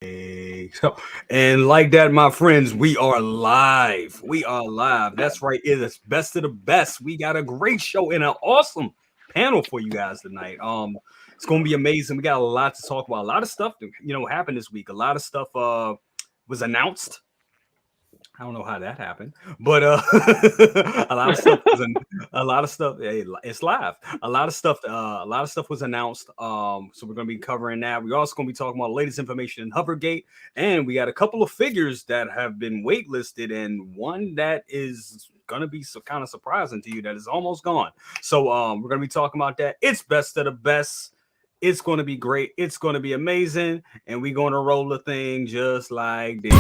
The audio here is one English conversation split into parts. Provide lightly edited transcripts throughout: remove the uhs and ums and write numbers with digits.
So, and like that, my friends, we are live. We are live. That's right. It is best of the best. We got a great show and an awesome panel for you guys tonight. It's gonna be amazing. We got a lot to talk about. A lot of stuff that happened this week. A lot of stuff was announced. I don't know how that happened, but a lot of stuff was a lot of stuff. Hey, it's live. A lot of stuff was announced. So we're gonna be covering that. We're also gonna be talking about the latest information in Hovergate, and we got a couple of figures that have been waitlisted, and one that is gonna be kind of surprising to you that is almost gone. So we're gonna be talking about that. It's best of the best. It's going to be great. It's going to be amazing, and we're going to roll the thing just like this.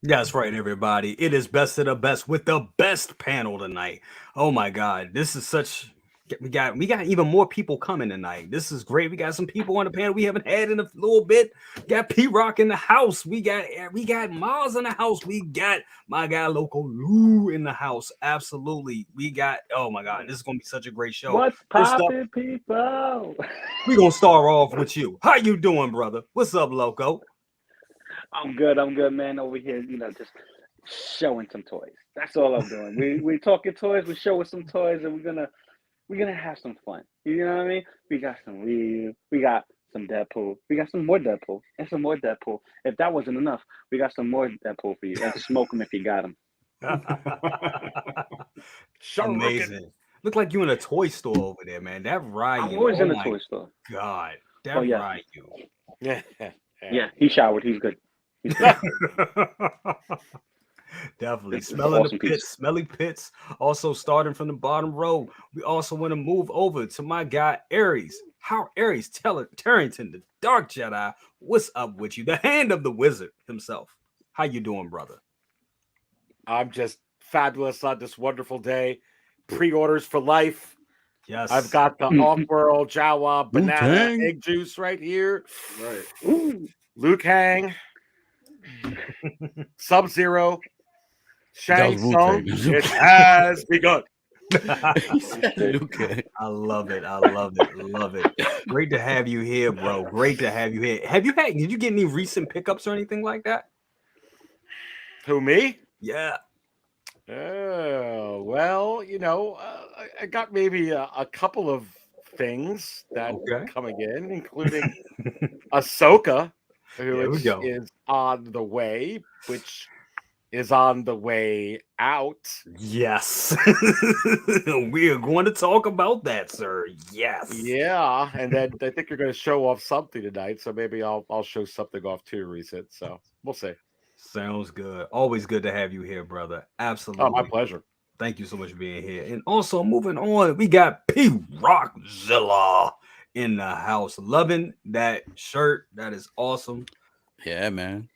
That's right, everybody. It is best of the best with the best panel tonight. Oh my God, this is such. We got even more people coming tonight. This is great. We got some people on the panel we haven't had in a little bit. Got P Rock in the house. We got Miles in the house. We got my guy Loco Lu in the house. Absolutely. We got. Oh my God, this is gonna be such a great show. What's poppin', people? We gonna start off with you. How you doing, brother? What's up, Loco? I'm good, man. Over here, just showing some toys. That's all I'm doing. We talking toys, we're showing some toys, and we're gonna have some fun. You know what I mean? We got some Ryu, we got some Deadpool, we got some more Deadpool, and some more Deadpool. If that wasn't enough, we got some more Deadpool for you. And smoke them if you got them. Amazing. Look like you in a toy store over there, man. That Ryu. I'm always in a toy store. God, that Ryu. Yeah, he showered. He's good. Definitely smelling awesome the pits, smelly pits. Also, starting from the bottom row, we also want to move over to my guy Aries. How Aries Tarrington, the Dark Jedi. What's up with you? The hand of the wizard himself. How you doing, brother? I'm just fabulous on this wonderful day. Pre-orders for life. Yes, I've got the off-world Jawa banana egg juice right here. Right. Ooh. Liu Kang. Sub-Zero. Shang Tsung. It has begun. Okay. I love it. Great to have you here, bro. Great to have you here. Did you get any recent pickups or anything like that? Who, me? Yeah. Oh, well, I got maybe a couple of things that are coming in, including Ahsoka, which is on the way, which is on the way out. Yes. We are going to talk about that, sir. Yes. Yeah, and then I think you're going to show off something tonight, so maybe I'll show something off too, recent. So we'll see. Sounds good. Always good to have you here, brother. Absolutely. Oh, my pleasure. Thank you so much for being here. And also moving on, we got P Rockzilla in the house. Loving that shirt. That is awesome. Yeah, man.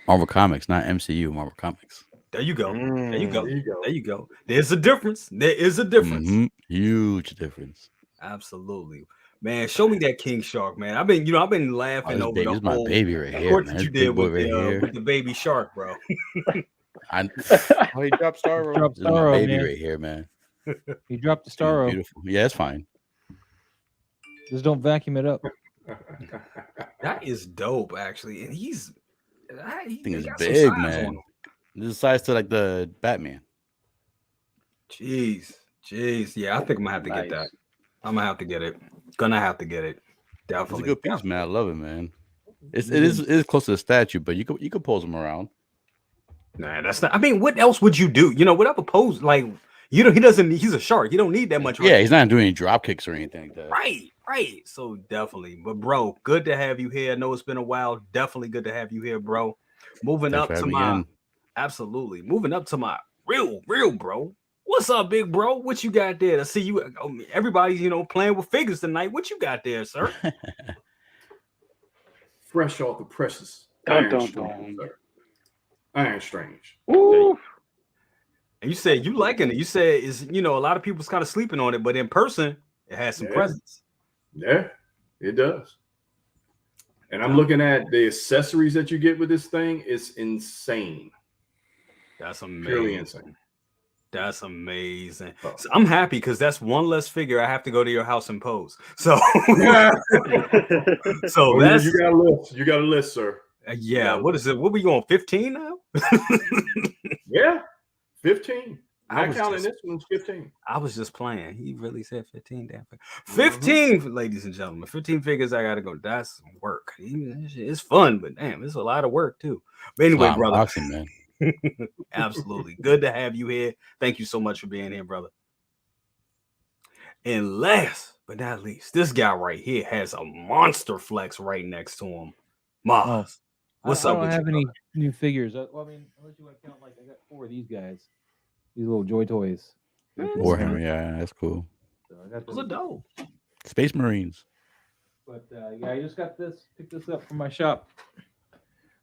Marvel Comics, not MCU. Marvel Comics. There you go. There you go. There's a difference. There is a difference. Mm-hmm. Huge difference. Absolutely. Man, show me that King Shark, man. I've been laughing over the whole baby right here, man. That you did with the baby shark, bro. He dropped Starro. This is my baby right here, man. He dropped the Starro. Beautiful. Yeah, it's fine. Just don't vacuum it up. That is dope, actually. And I think it's big, man. This is size to like the Batman. Jeez. Yeah, I think I'm gonna have to get that. I'm gonna have to get it. Definitely. It's a good piece, man. I love it, man. It is close to the statue, but you could pose him around. Nah, that's not. I mean, what else would you do? Whatever pose, like he doesn't. He's a shark. You don't need that much. Yeah, he's not doing any drop kicks or anything like that. Right. So definitely, but bro, good to have you here. I know it's been a while. Definitely good to have you here, bro. Moving up to my real bro. What's up, big bro? What you got there? I see you. Everybody's playing with figures tonight. What you got there, sir? Fresh off the presses. Dun, Strange, sir. Iron Strange. Woo! And you said you liking it. You said is a lot of people's kind of sleeping on it, but in person it has some presence. Yeah, it does. And I'm looking at the accessories that you get with this thing. It's insane. That's amazing. Purely insane. That's amazing. So I'm happy because that's one less figure I have to go to your house and pose. So, that's you got a list. You got a list, sir. Yeah. What is it? What we going 15 now? Yeah, 15. Not counting this one's 15. I was just playing. He really said 15. Damn. 15, ladies and gentlemen. 15 figures. I gotta go. That's work. It's fun, but damn, it's a lot of work too. But anyway, brother. Boxing, man. Absolutely. Good to have you here. Thank you so much for being here, brother. And last but not least, this guy right here has a monster flex right next to him. Maz, what's up? I don't have any new figures. Well, I mean, unless you want to count, like, I got 4 of these guys. These little Joy Toys. Warhammer, yeah, that's cool. So I got those are dope. Space Marines. But yeah, I just got this. Picked this up from my shop.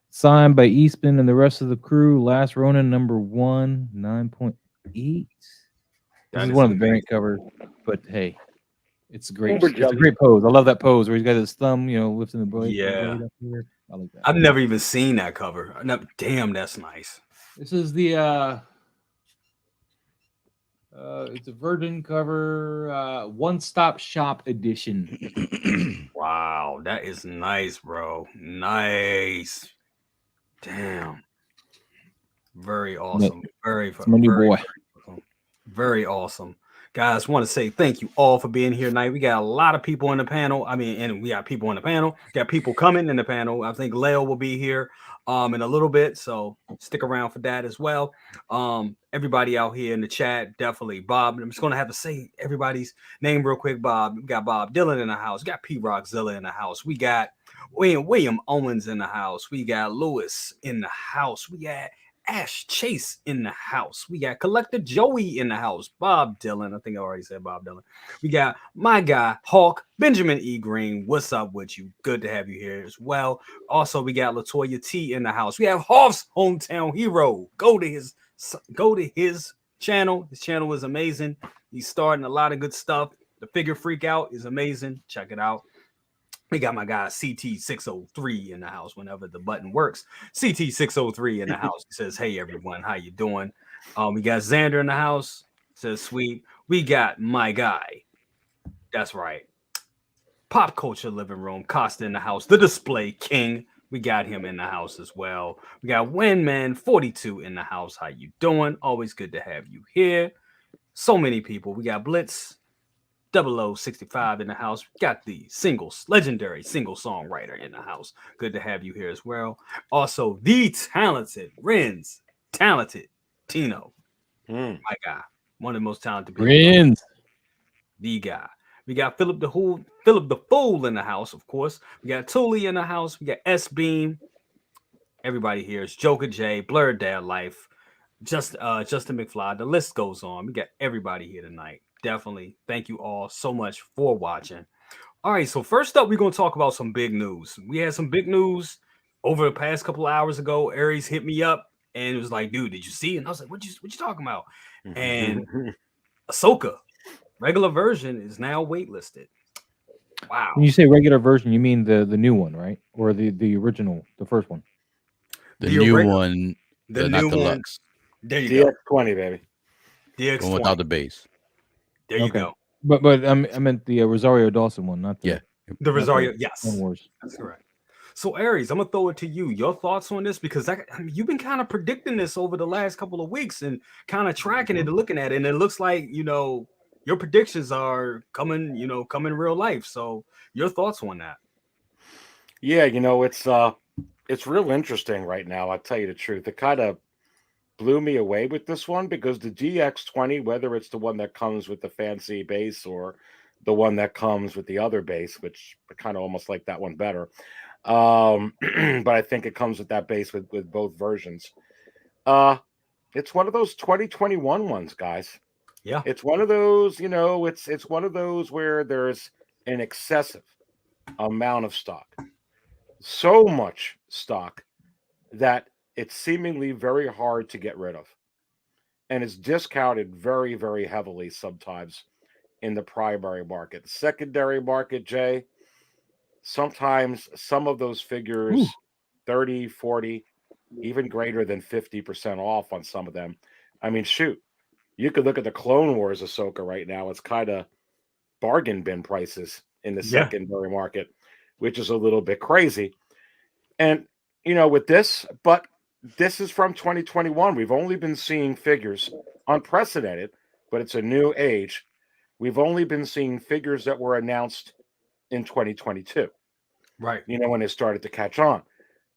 Signed by Eastman and the rest of the crew. Last Ronin #1, 9.8. This is one of the variant covers, but hey, it's great. It's a great pose. I love that pose where he's got his thumb, lifting the blade. Yeah, I like that. I've never even seen that cover. Damn, that's nice. This is the it's a Virgin cover, one-stop shop edition. Wow, that is nice, bro. Nice. Damn. Very awesome. Very fun. My new boy. Very awesome. Guys, want to say thank you all for being here tonight. We got a lot of people in the panel. And we got people in the panel. Got people coming in the panel. I think Leo will be here in a little bit, so stick around for that as well. Everybody out here in the chat, definitely. Bob, I'm just going to have to say everybody's name real quick. Bob, we got Bob Dylan in the house. We got P Rockzilla in the house. We got William Owens in the house. We got Lewis in the house. We got Ash Chase in the house. We got Collector Joey in the house. Bob Dylan. I think I already said Bob Dylan. We got my guy, Hawk, Benjamin E. Green. What's up with you? Good to have you here as well. Also, we got Latoya T in the house. We have Hoff's Hometown Hero. Go to his channel. His channel is amazing. He's starting a lot of good stuff. The Figure Freak Out is amazing. Check it out. We got my guy CT603 in the house whenever the button works. CT603 in the house. He says, hey, everyone, how you doing? We got Xander in the house. Says, sweet. We got my guy. That's right. Pop Culture Living Room. Costa in the house. The Display King. We got him in the house as well. We got Winman42 in the house. How you doing? Always good to have you here. So many people. We got Blitz 0065 in the house. Got the legendary single songwriter in the house. Good to have you here as well. Also, the talented Renz, talented Tino, my guy, one of the most talented people. Renz, the guy. We got Philip the Fool in the house, of course. We got Tully in the house. We got S Beam. Everybody here is Joker J, Blurred Dad Life, Justin McFly. The list goes on. We got everybody here tonight. Definitely. Thank you all so much for watching. All right. So first up, we're going to talk about some big news. We had some big news over the past couple of hours ago. Aries hit me up and it was like, dude, did you see? And I was like, what you talking about? And Ahsoka regular version is now waitlisted. Wow. When you say regular version, you mean the new one, right? Or the original, the first one? The new one, the not new deluxe. One. There you go. DX20, baby. DX20 without the base. There you go. But I meant the Rosario Dawson one, not the the Rosario. Yes, Wars. That's correct. So Aries, I'm gonna throw it to you. Your thoughts on this, because you've been kind of predicting this over the last couple of weeks and kind of tracking it and looking at it, and it looks like your predictions are coming real life. So your thoughts on that? Yeah, it's real interesting right now. I'll tell you the truth. It kind of blew me away with this one because the GX20, whether it's the one that comes with the fancy base or the one that comes with the other base, which I kind of almost like that one better. But I think it comes with that base with both versions. It's one of those 2021 ones, guys. Yeah. It's one of those, it's one of those where there's an excessive amount of stock. So much stock that it's seemingly very hard to get rid of. And it's discounted very, very heavily sometimes in the primary market. The secondary market, Jay, sometimes some of those figures, 30, 40, even greater than 50% off on some of them. I mean, shoot, you could look at the Clone Wars Ahsoka right now. It's kind of bargain bin prices in the secondary market, which is a little bit crazy. And, with this, but this is from 2021. We've only been seeing figures, unprecedented, but it's a new age. We've only been seeing figures that were announced in 2022. Right. When they started to catch on.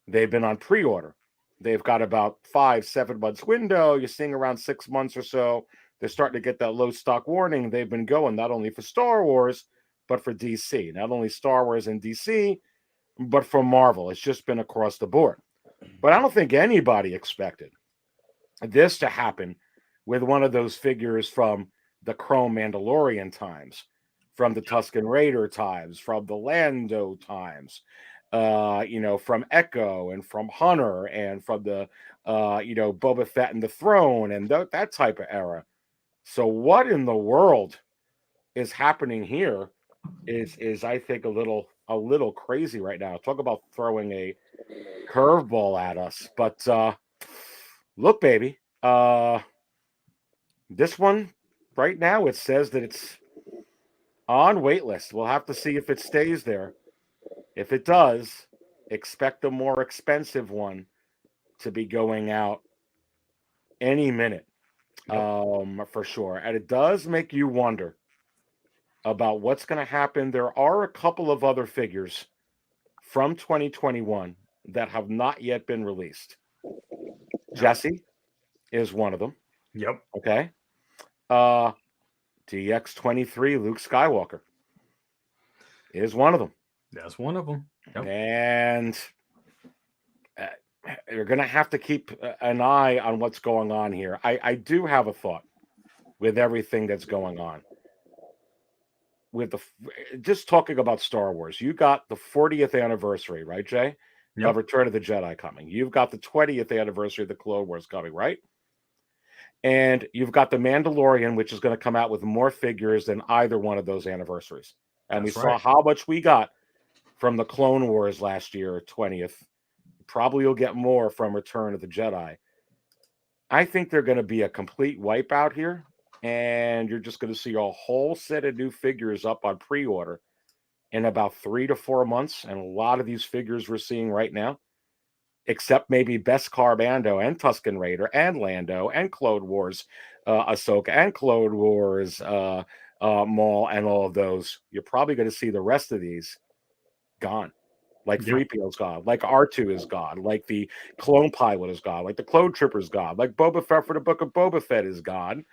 They've been on pre-order. They've got about 5-7 months window. You're seeing around 6 months or so. They're starting to get that low stock warning. They've been going not only for Star Wars, but for DC. Not only Star Wars and DC, but for Marvel. It's just been across the board. But I don't think anybody expected this to happen with one of those figures from the Chrome Mandalorian times, from the Tusken Raider times, from the Lando times, from Echo and from Hunter and from the, Boba Fett and the Throne and that type of era. So what in the world is happening here is I think a little crazy right now. Talk about throwing a curveball at us. But look, baby, this one right now, it says that it's on waitlist. We'll have to see if it stays there. If it does, expect a more expensive one to be going out any minute, for sure. And it does make you wonder about what's going to happen. There are a couple of other figures from 2021 that have not yet been released. Jesse is one of them. Yep. Okay. DX23 Luke Skywalker is one of them. That's one of them. Yep. And you're going to have to keep an eye on what's going on here. I do have a thought with everything that's going on. With just talking about Star Wars, you got the 40th anniversary, right, Jay? Of Return of the Jedi coming. You've got the 20th anniversary of the Clone Wars coming, right? And you've got the Mandalorian, which is going to come out with more figures than either one of those anniversaries. And we saw how much we got from the Clone Wars last year, 20th. Probably you'll get more from Return of the Jedi. I think they're going to be a complete wipeout here. And you're just going to see a whole set of new figures up on pre-order in about 3 to 4 months. And a lot of these figures we're seeing right now, except maybe Beskar Mando and Tusken Raider and Lando and Clone Wars Ahsoka and Clone Wars Maul and all of those, you're probably going to see the rest of these gone. Like 3PO's gone, like R2 is gone, like the Clone Pilot is gone, like the Clone Trooper is gone, like Boba Fett for the Book of Boba Fett is gone.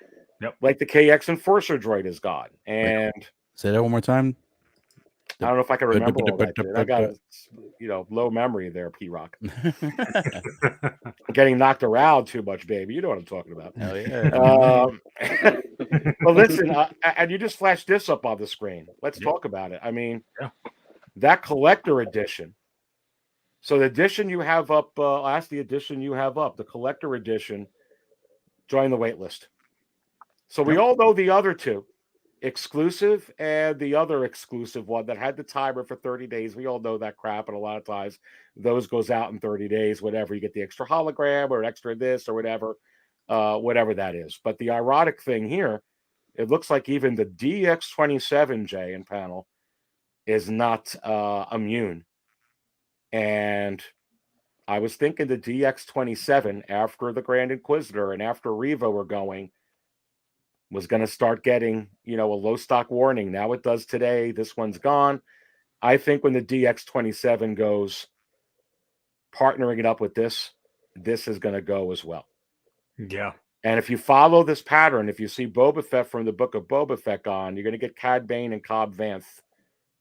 Like the KX Enforcer droid is gone. And say that one more time. I don't know if I can remember all that. I got low memory there, P-Rock. Getting knocked around too much, baby. You know what I'm talking about. Hell yeah. Well, listen, and you just flashed this up on the screen. Let's talk about it. I mean, that collector edition. So the edition you have up, the edition you have up, the collector edition, join the wait list. So we all know the other two, exclusive and the other exclusive one that had the timer for 30 days. We all know that crap. And a lot of times those goes out in 30 days, whatever. You get the extra hologram or extra this or whatever that is. But the ironic thing here, it looks like even the DX27 J and panel is not immune. And I was thinking the DX27 after the Grand Inquisitor and after Revo were going, was going to start getting, a low stock warning. Now it does today. This one's gone. I think when the DX27 goes, partnering it up with this is going to go as well. Yeah. And if you follow this pattern, if you see Boba Fett from the Book of Boba Fett gone, you're going to get Cad Bane and Cobb Vanth.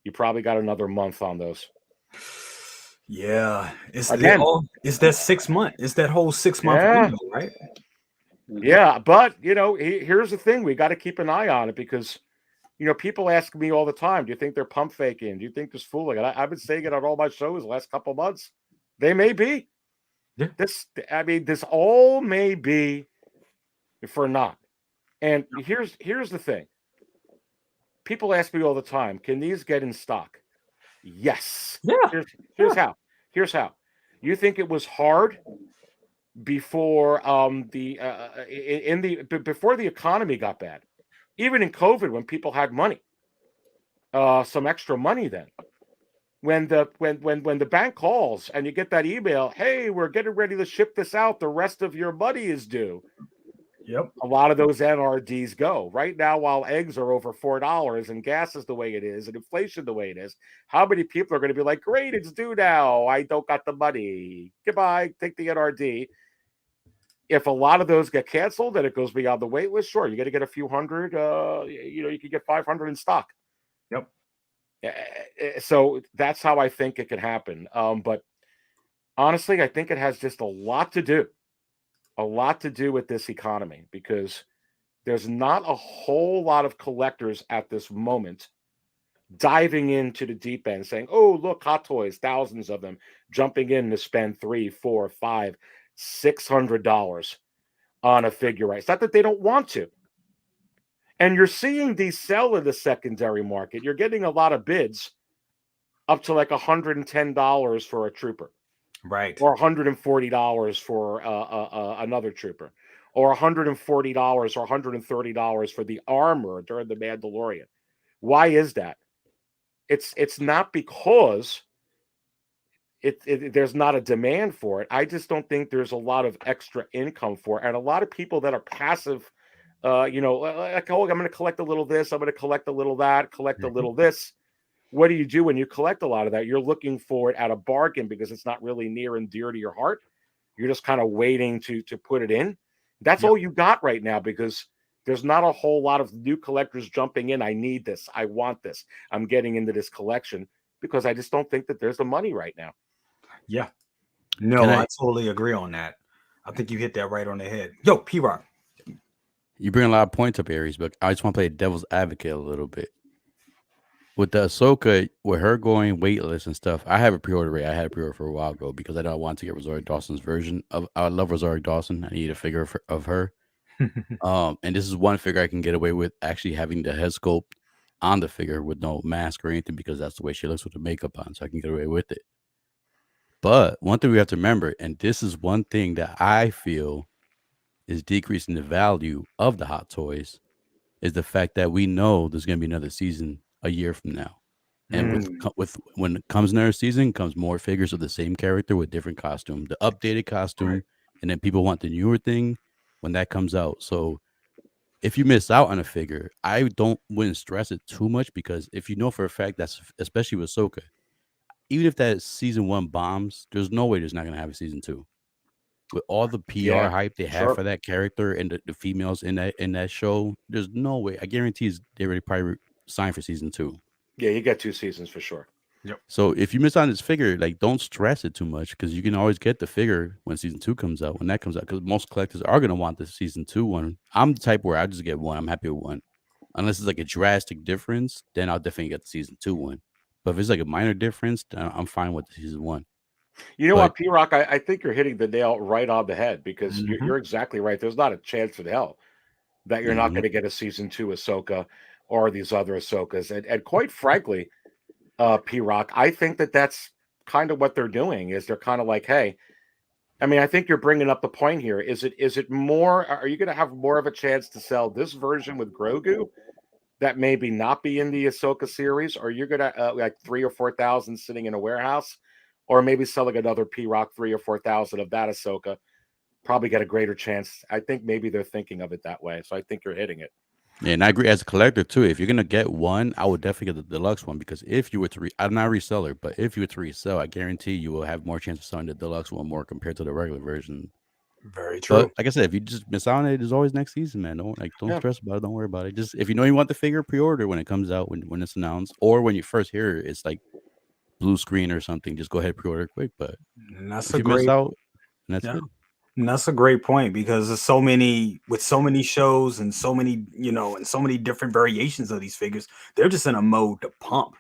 You probably got another month on those. Yeah. It's Again, that 6 month. It's that whole 6 month window, right? Yeah, but here's the thing: we got to keep an eye on it because people ask me all the time, "Do you think they're pump faking? Do you think there's fooling?" And I've been saying it on all my shows the last couple of months. They may be. Yeah. This all may be for not. And here's the thing. People ask me all the time, "Can these get in stock?" Yes. Yeah. Here's how. Here's how. You think it was hard before before the economy got bad, even in COVID when people had money, some extra money then. When the bank calls and you get that email, "Hey, we're getting ready to ship this out. The rest of your money is due." Yep. A lot of those NRDs go. Right now, while eggs are over $4 and gas is the way it is and inflation the way it is, how many people are going to be like, "Great, it's due now. I don't got the money. Goodbye. Take the NRD." If a lot of those get canceled and it goes beyond the wait list, sure, you're going to get a few hundred. You could get 500 in stock. Yep. So that's how I think it could happen. But honestly, I think it has just a lot to do with this economy because there's not a whole lot of collectors at this moment diving into the deep end saying, "Oh, look, Hot Toys, thousands of them jumping in to spend $300, $400, $500, $600 on a figure." Right? It's not that they don't want to. And you're seeing these sell in the secondary market. You're getting a lot of bids up to like $110 for a trooper. Right. Or $140 for another trooper. Or $140 or $130 for the armor during the Mandalorian. Why is that? It's not because there's not a demand for it. I just don't think there's a lot of extra income for it. And a lot of people that are passive, like, "Oh, I'm going to collect a little this, I'm going to collect a little that, collect a little this." What do you do when you collect a lot of that? You're looking for it at a bargain because it's not really near and dear to your heart. You're just kind of waiting to put it in. That's all you got right now because there's not a whole lot of new collectors jumping in. "I need this. I want this. I'm getting into this collection," because I just don't think that there's the money right now. Yeah. No, I totally agree on that. I think you hit that right on the head. Yo, P-Rock. You bring a lot of points up, Aries, but I just want to play devil's advocate a little bit. With the Ahsoka, with her going waitlist and stuff, I have a pre-order rate. I had a pre-order for a while ago because I don't want to get Rosario Dawson's version of. I love Rosario Dawson. I need a figure of her. And this is one figure I can get away with actually having the head sculpt on the figure with no mask or anything because that's the way she looks with the makeup on, so I can get away with it. But one thing we have to remember, and this is one thing that I feel is decreasing the value of the Hot Toys, is the fact that we know there's going to be another season a year from now. And with when it comes another season, comes more figures of the same character with different costume, the updated costume, and then people want the newer thing when that comes out. So if you miss out on a figure, I wouldn't stress it too much because if you know for a fact that's especially with Ahsoka, even if that season 1 bombs, there's no way there's not gonna have a season 2. With all the PR hype they have for that character and the females in that show, there's no way. I guarantee they already probably signed for season 2. Yeah, you get 2 seasons for sure. Yep. So if you miss on this figure, like don't stress it too much because you can always get the figure when season 2 comes out. When that comes out, because most collectors are gonna want the season 2 one. I'm the type where I just get one. I'm happy with one, unless it's like a drastic difference. Then I'll definitely get the season 2 one. But if it's like a minor difference, then I'm fine with the season 1. You know what, P-Rock? I think you're hitting the nail right on the head because you're exactly right. There's not a chance in hell that you're not going to get a season 2 Ahsoka or these other Ahsokas. And quite frankly, P-Rock, I think that's kind of what they're doing is they're kind of like, hey, I mean, I think you're bringing up the point here. Is it more, are you going to have more of a chance to sell this version with Grogu that maybe not be in the Ahsoka series, or you're going to like 3,000 or 4,000 sitting in a warehouse, or maybe selling another P-Rock 3,000 or 4,000 of that Ahsoka, probably get a greater chance. I think maybe they're thinking of it that way. So I think you're hitting it. Yeah, and I agree as a collector too. If you're gonna get one, I would definitely get the deluxe one because if you were to I'm not a reseller, but if you were to resell, I guarantee you will have more chance of selling the deluxe one more compared to the regular version. Very true. But like I said, if you just miss out on it, there's always next season, man. Don't stress about it. Don't worry about it. Just if you know you want the figure, pre-order when it comes out, when it's announced, or when you first hear it, it's like blue screen or something. Just go ahead and pre-order quick. But and that's if you miss out, that's good. And that's a great point because there's so many with so many shows and so many, and so many different variations of these figures. They're just in a mode to pump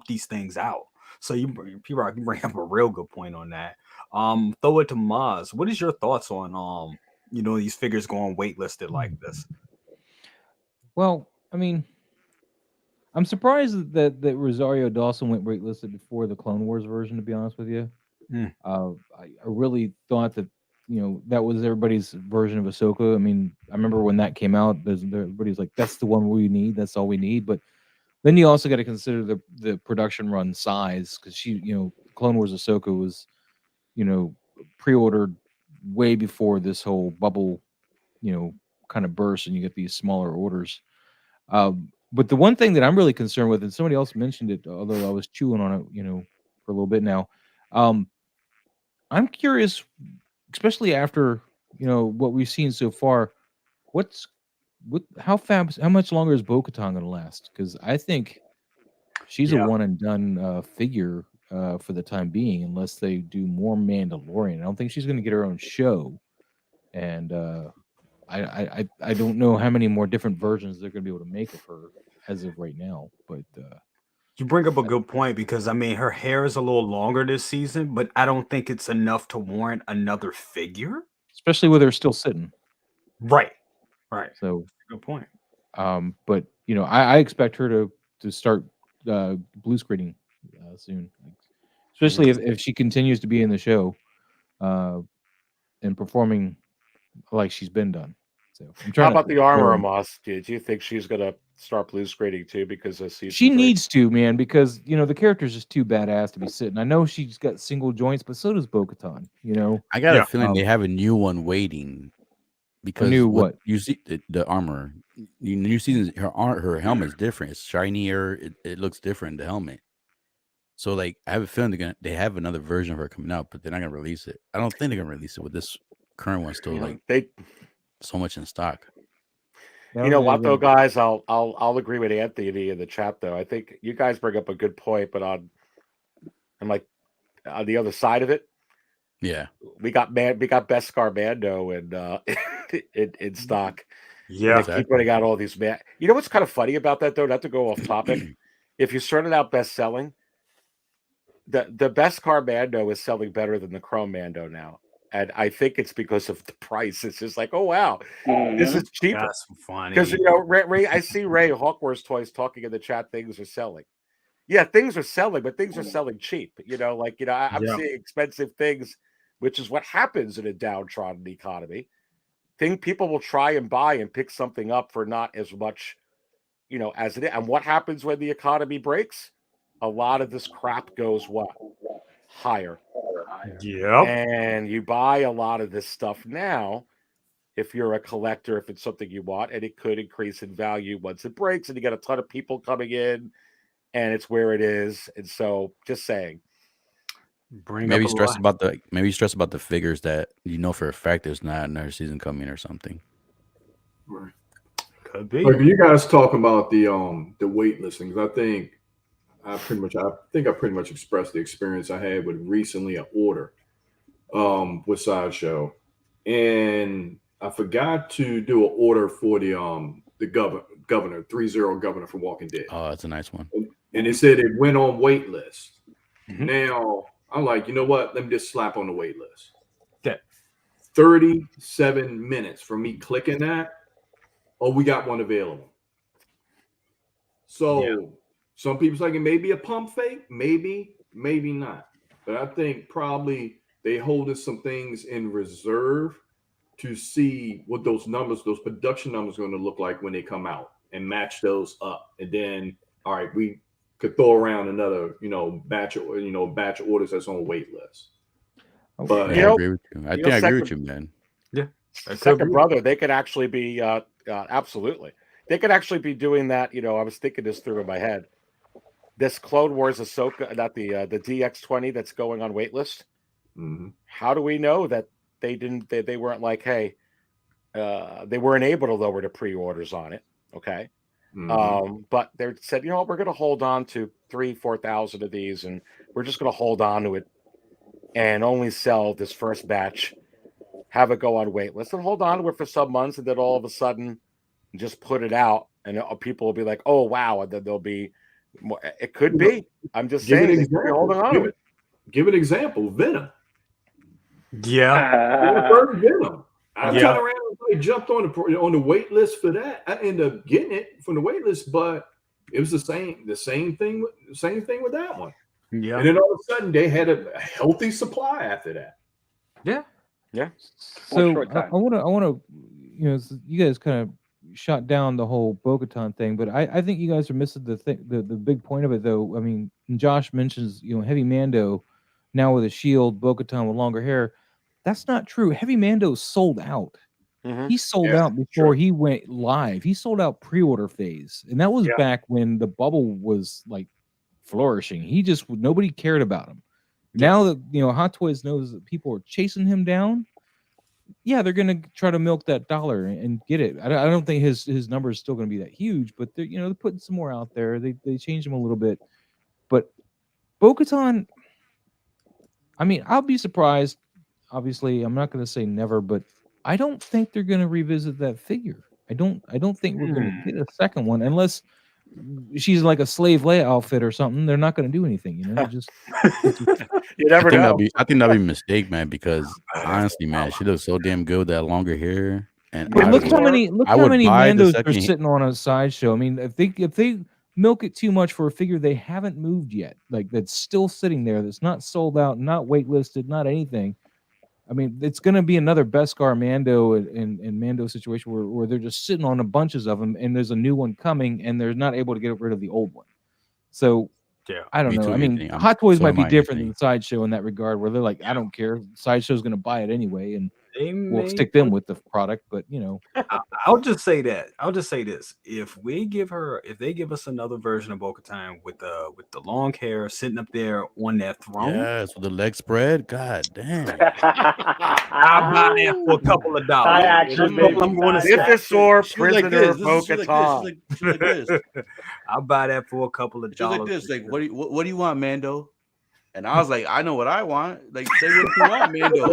these things out. So you bring up a real good point on that. Throw it to Maz. What is your thoughts on these figures going waitlisted like this? Well, I mean, I'm surprised that Rosario Dawson went waitlisted before the Clone Wars version. To be honest with you, I really thought that that was everybody's version of Ahsoka. I mean, I remember when that came out, everybody's like, "That's the one we need. That's all we need." But then you also got to consider the production run size because Clone Wars Ahsoka was pre-ordered way before this whole bubble kind of burst, and you get these smaller orders. But the one thing that I'm really concerned with, and somebody else mentioned it, although I was chewing on it, for a little bit now. I'm curious, especially after what we've seen so far. How much longer is Bo-Katan going to last? Because I think she's a one and done figure for the time being, unless they do more Mandalorian. I don't think she's going to get her own show, and I don't know how many more different versions they're going to be able to make of her as of right now. But you bring up a good point because I mean her hair is a little longer this season, but I don't think it's enough to warrant another figure, especially with her still sitting. Right. So good point. But I expect her to start blue screening soon, especially if she continues to be in the show and performing like she's been done. So how about the armor, Moss? Do you think she's gonna start blue screening too because of season she 3? Needs to, man, because the character's just too badass to be sitting. I know she's got single joints, but so does Bo-Katan. I got a feeling they have a new one waiting because what you see the armor. New season, her helmet's different. It's shinier. It looks different. The helmet. So like, I have a feeling they have another version of her coming out, but they're not gonna release it. I don't think they're gonna release it with this current one still so much in stock. You know what though, guys? I'll agree with Anthony in the chat though. I think you guys bring up a good point, but on the other side of it, we got Beskar Mando in stock. Yeah, they keep putting out all these man. You know what's kind of funny about that though? Not to go off topic, if you started out best selling, the Beskar Mando is selling better than the Chrome Mando now. And I think it's because of the price. It's just like, oh wow, this is cheaper. That's funny. Because Ray, I see Ray Hawkworth Toys talking in the chat. Things are selling. Yeah, things are selling, but things are selling cheap. I'm seeing expensive things, which is what happens in a downtrodden economy. People will try and buy and pick something up for not as much, as it is. And what happens when the economy breaks? A lot of this crap goes what? Higher. Yeah. And you buy a lot of this stuff now if you're a collector, if it's something you want, and it could increase in value once it breaks, and you get a ton of people coming in, and it's where it is. And so, just saying, maybe stress about the figures that for a fact there's not another season coming or something. Right. Could be. Like, you guys talk about the wait listings. I think I pretty much expressed the experience I had with recently an order with Sideshow, and I forgot to do an order for the governor 3-0 governor for Walking Dead. Oh, that's a nice one. And it said it went on wait list. Mm-hmm. Now I'm like, you know what? Let me just slap on the wait list. Okay. 37 minutes from me clicking that. Oh, we got one available. So some people like it may be a pump fake, maybe not. But I think probably they holding some things in reserve to see what those production numbers are going to look like when they come out and match those up. And then, all right, we could throw around another, batch of orders that's on wait list. But I agree with you. I think I agree with you, man. Yeah. Second brother, they could actually be absolutely. They could actually be doing that. I was thinking this through in my head. This Clone Wars Ahsoka, not the DX20 that's going on waitlist. Mm-hmm. How do we know that they didn't? They weren't like, hey, they weren't able to lower the pre-orders on it. Okay, but they said, we're going to hold on to 3,000-4,000 of these, and we're just going to hold on to it and only sell this first batch have it go on waitlist and hold on to it for some months, and then all of a sudden just put it out, and people will be like, "Oh wow!" And then there'll be more. It could be. I'm just saying, holding on to it. Give an example. Venom. Yeah. First Venom. I turned around and jumped on the wait list for that. I ended up getting it from the wait list, but it was the same thing with that one. Yeah. And then all of a sudden they had a healthy supply after that. Yeah. Yeah. So I want to, you know, you guys kind of shot down the whole Bo-Katan thing, but I think you guys are missing the big point of it, though. I mean, Josh mentions, you know, Heavy Mando now with a shield, Bo-Katan with longer hair. That's not true. Heavy Mando sold out. He sold out before he went live. He sold out pre-order phase, and that was back when the bubble was like flourishing. Nobody cared about him. Now that, you know, Hot Toys knows that people are chasing him down, yeah, they're gonna try to milk that dollar and get it. I don't think his number is still gonna be that huge, but they're putting some more out there. They changed him a little bit, but Bo-Katan, I mean, I'll be surprised. Obviously, I'm not gonna say never, but I don't think they're gonna revisit that figure. I don't think we're gonna get a second one unless she's like a slave Leia outfit or something. They're not going to do anything, you know. You never know. I think that'd be a mistake, man. Because honestly, man, she looks so damn good with that longer hair. And look how many Mandos are sitting on a sideshow. I mean, if they milk it too much for a figure they haven't moved yet, like that's still sitting there, that's not sold out, not waitlisted, not anything. I mean, it's going to be another Beskar Mando and Mando situation where they're just sitting on a bunches of them, and there's a new one coming, and they're not able to get rid of the old one. So, I don't know. I mean, Hot Toys might be different than Sideshow in that regard, where they're like, I don't care. Sideshow's going to buy it anyway, and we'll stick them with the product. But, you know. I'll just say that. I'll just say this. If they give us another version of Bo-Katan with the long hair sitting up there on that throne. Yes, with the leg spread. God damn. I'll buy that for a couple of dollars. I'm going to Mythosaur Prisoner Bo-Katan. I'll buy that for a couple of dollars. Like this, like, what do you want, Mando? And I was like, I know what I want. Like, say what you want, Mando.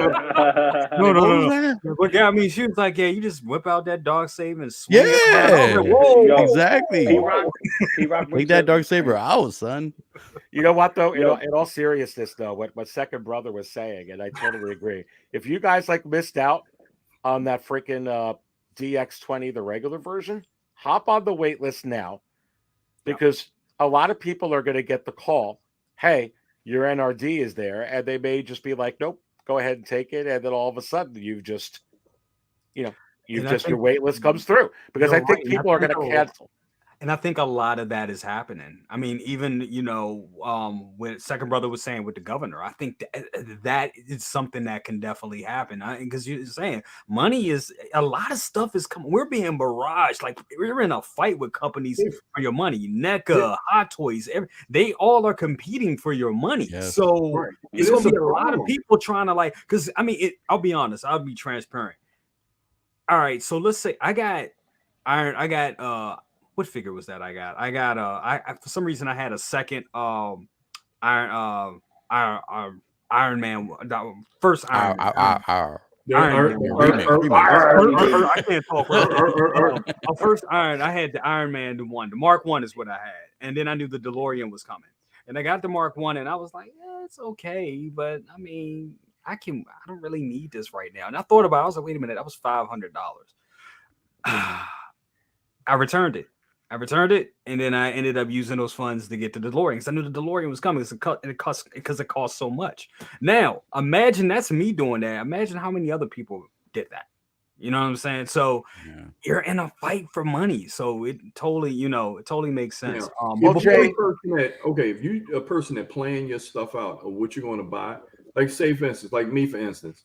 No. Look, I mean, she was like, yeah, you just whip out that Darksaber and swing it. Whoa, exactly. Take that Darksaber out, son. You know what, though? In all seriousness, though, what Second Brother was saying, and I totally agree. If you guys like missed out on that freaking DX20, the regular version, hop on the wait list now, because a lot of people are going to get the call, hey, your NRD is there, and they may just be like, nope, go ahead and take it, and then all of a sudden your wait list comes through, because I think people are going to cancel. And I think a lot of that is happening. I mean, even, when Second Brother was saying with the governor, I think that is something that can definitely happen. Because you're saying money is, a lot of stuff is coming. We're being barraged. Like, we're in a fight with companies for your money. NECA, Hot Toys, they all are competing for your money. Yes. So it's going to be a lot of people trying to because, I mean, I'll be honest. I'll be transparent. All right. So let's say I got what figure was that I got? I for some reason I had a second Iron Man, first Iron Man. I can't talk. First Iron, I had the Iron Man 1. The Mark 1 is what I had, and then I knew the DeLorean was coming, and I got the Mark 1, and I was like, yeah, it's okay, but I mean, I don't really need this right now. And I thought about it. I was like, wait a minute, that was $500. I returned it, and then I ended up using those funds to get the DeLorean, because I knew the DeLorean was coming. Because it cost so much. Now, imagine that's me doing that. Imagine how many other people did that. You know what I'm saying? So you're in a fight for money. So it totally makes sense. If you a person that plan your stuff out of what you're going to buy, like say for instance, like me for instance,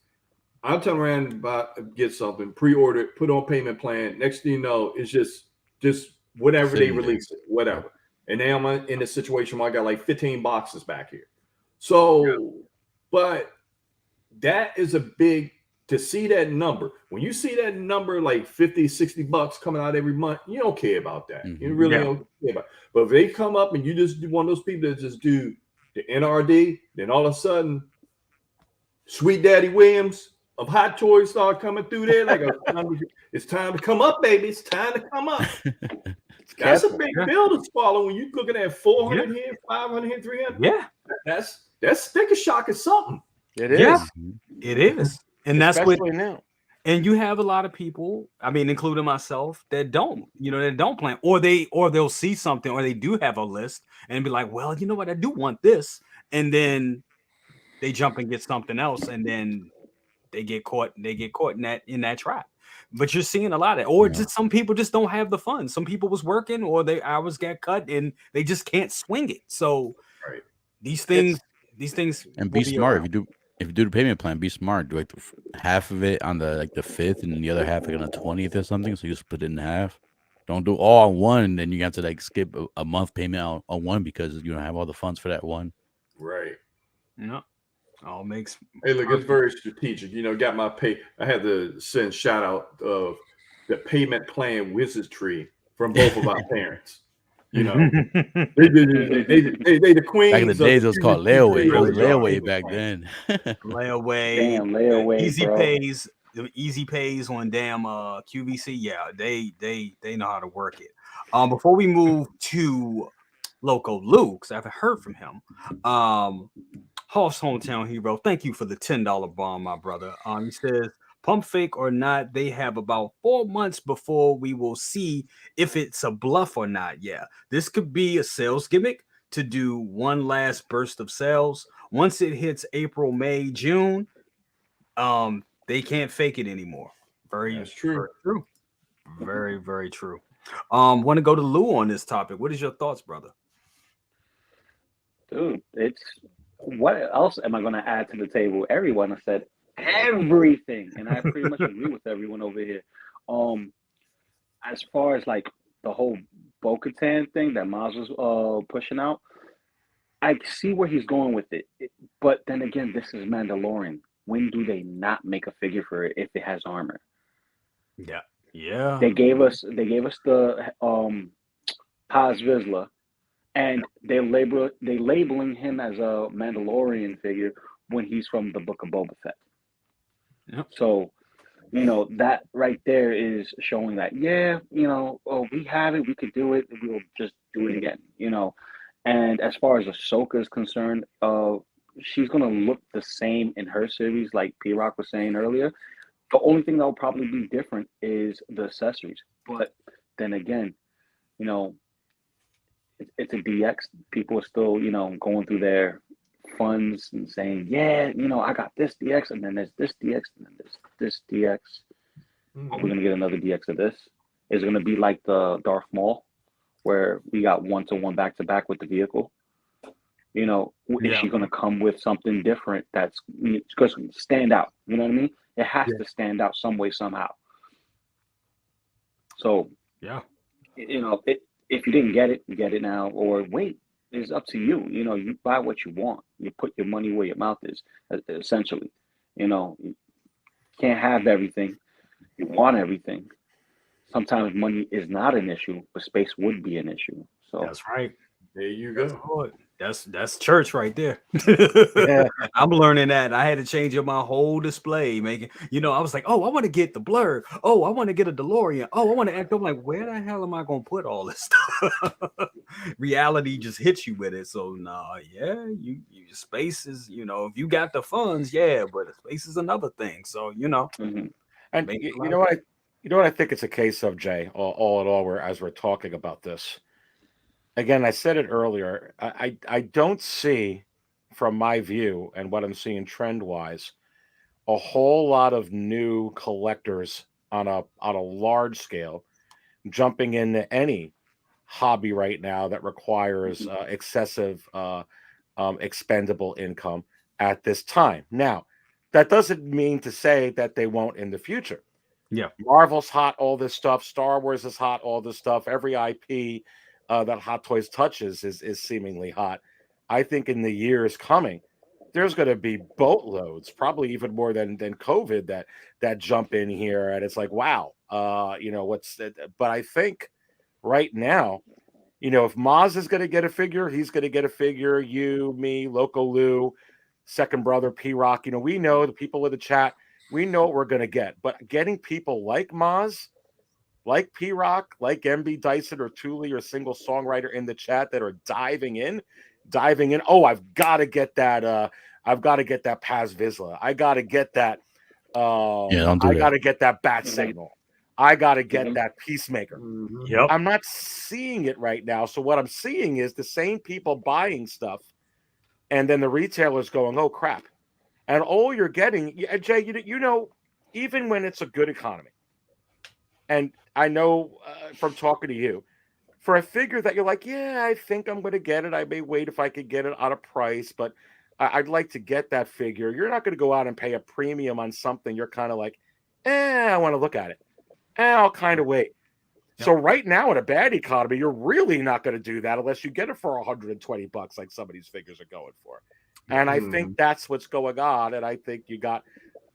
I'll turn around and get something, pre-order it, put on payment plan. Next thing you know, it's just whatever they release it, whatever. And now I'm in a situation where I got like 15 boxes back here. So, but that is a big, to see that number. When you see that number, like 50, 60 bucks coming out every month, you don't care about that. Mm-hmm. You really don't care about it. But if they come up and you just do one of those people that just do the NRD, then all of a sudden, Sweet Daddy Williams of Hot Toys start coming through there. Like it's time to come up, baby. It's time to come up. That's a big build to swallow when you're looking at 400 here, 500 here, 300. Yeah, that's sticker shock is something. It is. Yeah, it is, and that's what. Now. And you have a lot of people, I mean, including myself, that don't plan, or they'll see something, or they do have a list and be like, well, you know what, I do want this, and then they jump and get something else, and then they get caught in that trap. But you're seeing a lot of, or just some people just don't have the funds. Some people was working, or their hours got cut, and they just can't swing it. So these things, and be smart. If you do the payment plan, be smart. Do like half of it on the 5th, and the other half like on the 20th or something. So you split it in half. Don't do all on one, and then you have to like skip a month payment on one because you don't have all the funds for that one. Right. Yeah. All makes. Hey, look, it's very strategic. Got my pay. I had to send shout out of the payment plan wizardry from both of our parents. They the queens. Back in the days, it was called layaway. It was layaway back then. Layaway. Damn, layaway, Easy bro. pays. The easy pays on damn QVC. Yeah, they know how to work it. Before we move to Loco Lu, because I haven't heard from him. Hoff's Hometown Hero, thank you for the $10 bomb, my brother. He says, pump fake or not, they have about 4 months before we will see if it's a bluff or not. Yeah, this could be a sales gimmick to do one last burst of sales. Once it hits April, May, June, they can't fake it anymore. That's true. Very true. Very, very true. Want to go to Lou on this topic. What is your thoughts, brother? Dude, what else am I going to add to the table? Everyone has said everything, and I pretty much agree with everyone over here. As far as like the whole Bo-Katan thing that Maz was pushing out, I see where he's going with it. But then again, this is Mandalorian. When do they not make a figure for it if it has armor? Yeah. They gave us the Paz Vizsla, and they're labeling him as a Mandalorian figure when he's from the Book of Boba Fett. Yep. So, that right there is showing that, we have it, we could do it, we'll just do it again, And as far as Ahsoka is concerned, she's going to look the same in her series, like P-Rock was saying earlier. The only thing that will probably be different is the accessories. But then again, it's a DX. People are still, going through their funds and saying, I got this DX, and then there's this DX, and then there's this DX. Mm-hmm. We're going to get another DX of this. Is it going to be like the Darth Maul, where we got 1-to-1 back-to-back with the vehicle? Is she going to come with something different that's going to stand out? You know what I mean? It has to stand out some way, somehow. So, if you didn't get it, you get it now, or wait. It's up to you. You buy what you want. You put your money where your mouth is, essentially. You can't have everything. You want everything. Sometimes money is not an issue, but space would be an issue. So that's right. There you go. That's church right there. I'm learning that. I had to change up my whole display, I was like, oh, I want to get the blur. Oh, I want to get a DeLorean. Oh, I want to act. I'm like, where the hell am I going to put all this stuff? Reality just hits you with it. So you space is, if you got the funds, but space is another thing. So, Mm-hmm. And you know what I think it's a case of, Jay, all in all, as we're talking about this. Again, I said it earlier. I don't see, from my view and what I'm seeing trend-wise, a whole lot of new collectors on a large scale jumping into any hobby right now that requires excessive expendable income at this time. Now, that doesn't mean to say that they won't in the future. Yeah, Marvel's hot, all this stuff. Star Wars is hot, all this stuff. Every IP that Hot Toys touches is seemingly hot. I think in the years coming, there's going to be boatloads, probably even more than COVID that jump in here, and it's like, wow, what's that? But I think right now, if Maz is going to get a figure, he's going to get a figure. You, me, Loco Lu, second brother P-Rock. We know the people in the chat. we know what we're going to get. But getting people like Maz, like P-Rock, like MB Dyson or Thule or single songwriter in the chat that are diving in. Oh, I've got to get that. I've got to get that Paz Vizsla. I got to get that. don't do I that. got to get that Bat Signal. I got to get that Peacemaker. Yep. I'm not seeing it right now. So what I'm seeing is the same people buying stuff, and then the retailers going, "Oh crap!" And all you're getting, Jay, you know, even when it's a good economy, and I know from talking to you, for a figure that you're like, yeah, I think I'm going to get it. I may wait if I could get it on a price, but I'd like to get that figure. You're not going to go out and pay a premium on something. You're kind of like, I want to look at it. I'll kind of wait. Yep. So right now in a bad economy, you're really not going to do that unless you get it for $120 like some of these figures are going for. And I think that's what's going on. And I think you got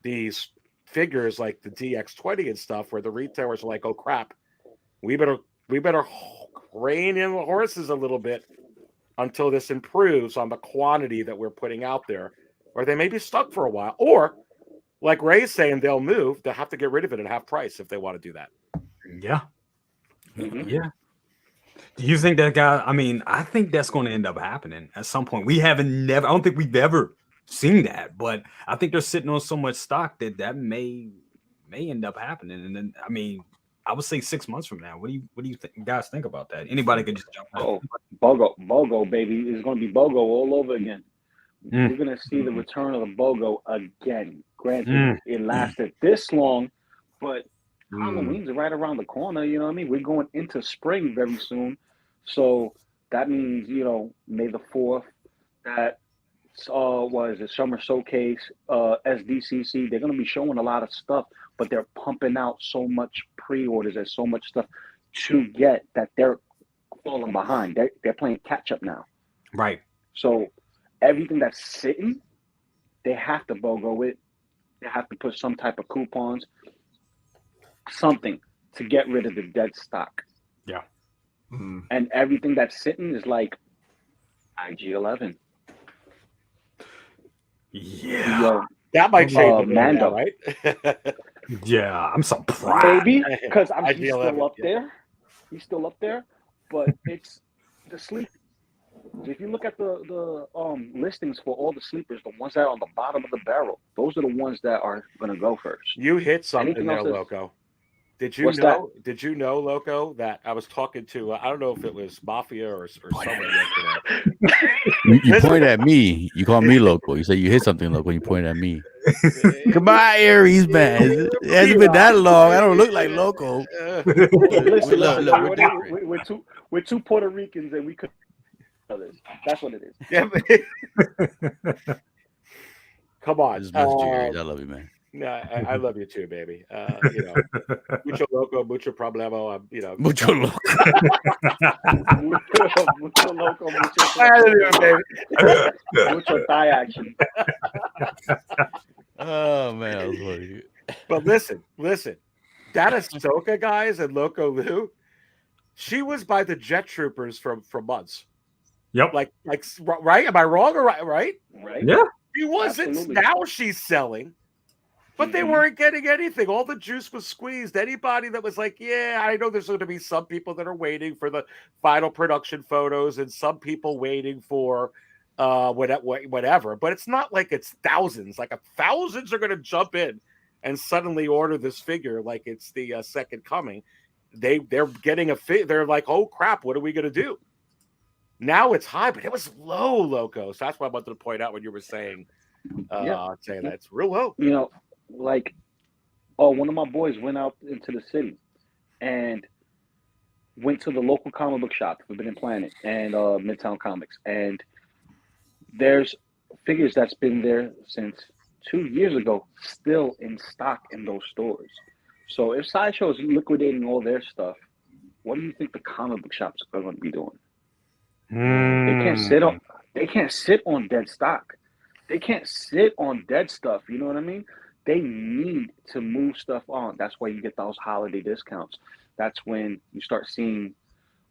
these figures like the DX20 and stuff where the retailers are like, oh crap, we better rein in the horses a little bit until this improves on the quantity that we're putting out there, or they may be stuck for a while. Or like Ray's saying, they'll move. They'll have to get rid of it at half price if they want to do that. Yeah. Yeah. Do you think that guy? I mean, I think that's going to end up happening at some point. I don't think we've ever seen that, but I think they're sitting on so much stock that may end up happening. And then, I mean, I would say 6 months from now. What do you guys think about that? Anybody could just jump in. Oh, BOGO, baby. It's going to be BOGO all over again. We're going to see the return of the BOGO again. Granted, it lasted this long, but Halloween's right around the corner. You know what I mean? We're going into spring very soon. So that means, you know, May the 4th, that was a summer showcase, SDCC. They're going to be showing a lot of stuff, but they're pumping out so much pre-orders and so much stuff to get that they're falling behind. They're playing catch up now. Right. So everything that's sitting, they have to BOGO it. They have to put some type of coupons, something to get rid of the dead stock. Yeah. And everything that's sitting is like IG-11. Yeah. Yo, that might change Mando, right? Yeah, I'm surprised. Maybe because he's still IG-11, up there. He's still up there, but it's the sleep. If you look at the listings for all the sleepers, the ones that are on the bottom of the barrel, those are the ones that are going to go first. You hit something Anything there, else is- Loco. Did you know? Did you know, Loco, that I was talking to? I don't know if it was Mafia or someone yesterday. You pointed at me. You called me Loco. You said you hit something, Loco. You pointed at me. Come on, Aries, man. It hasn't been that long. I don't look like Loco. Listen, Look. we're two Puerto Ricans and we could. That's what it is. Yeah, come on. I just messaged you, Aries. I love you, man. No, I love you too, baby. You know, mucho loco, mucho problemo. You know, Mucho Loco. Mucho loco, mucho thigh action. Oh man, that was funny. But listen, that Ahsoka guys and Loco Lu, she was by the jet troopers for months. Yep. Like right? Am I wrong or right? Right. Yeah. She wasn't. Absolutely. Now she's selling. But they weren't getting anything. All the juice was squeezed. Anybody that was like, yeah, I know there's going to be some people that are waiting for the final production photos and some people waiting for whatever. But it's not like it's thousands. Like thousands are going to jump in and suddenly order this figure like it's the second coming. They're getting they're like, oh, crap, what are we going to do? Now it's high, but it was low, Loco. So that's what I wanted to point out when you were saying saying that. It's real low. You know, like, one of my boys went out into the city and went to the local comic book shop, Forbidden Planet and Midtown Comics, and there's figures that's been there since 2 years ago, still in stock in those stores. So if Sideshow is liquidating all their stuff, what do you think the comic book shops are going to be doing? They can't sit on dead stock. They can't sit on dead stuff. You know what I mean? They need to move stuff on. That's why you get those holiday discounts. That's when you start seeing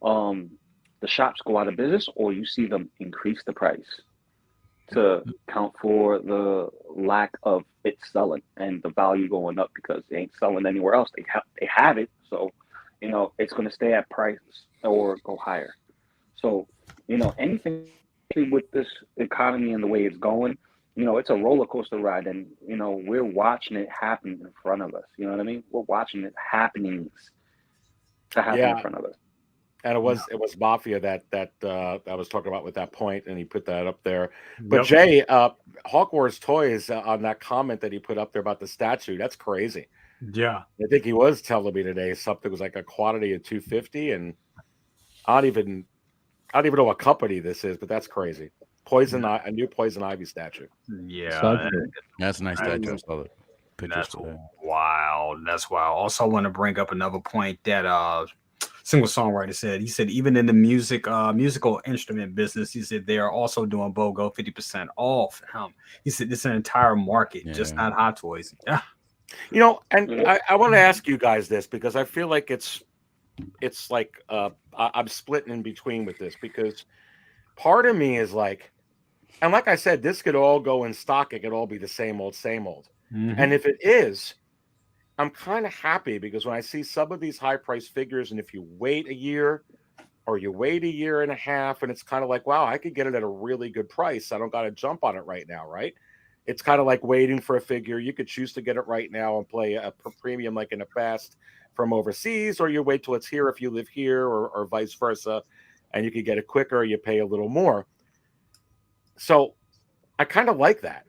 the shops go out of business, or you see them increase the price to count for the lack of it selling and the value going up because they ain't selling anywhere else. They have it, so it's going to stay at price or go higher. So anything with this economy and the way it's going, it's a roller coaster ride, and we're watching it happen in front of us. You know what I mean? We're watching it happenings to happen in front of us. And it was Mafia that I was talking about with that point, and he put that up there. But Jay, Hawk Wars Toys on that comment that he put up there about the statue, that's crazy. Yeah, I think he was telling me today something was like a quantity of 250, and I don't even know what company this is, but that's crazy. A new Poison Ivy statue. Yeah, that's a nice statue. I saw the pictures. That's wild. That's wild. Also, I want to bring up another point that single songwriter said. He said even in the musical instrument business, he said they are also doing BOGO 50% off. He said it's an entire market, just not Hot Toys. Yeah. And I want to ask you guys this because I feel like it's like I'm splitting in between with this because part of me is like, and like I said, this could all go in stock. It could all be the same old, same old. Mm-hmm. And if it is, I'm kind of happy because when I see some of these high price figures, and if you wait a year or you wait a year and a half, and it's kind of like, wow, I could get it at a really good price. I don't got to jump on it right now, right? It's kind of like waiting for a figure. You could choose to get it right now and play a premium like in the past from overseas, or you wait till it's here if you live here, or vice versa, and you could get it quicker, you pay a little more. So I kind of like that.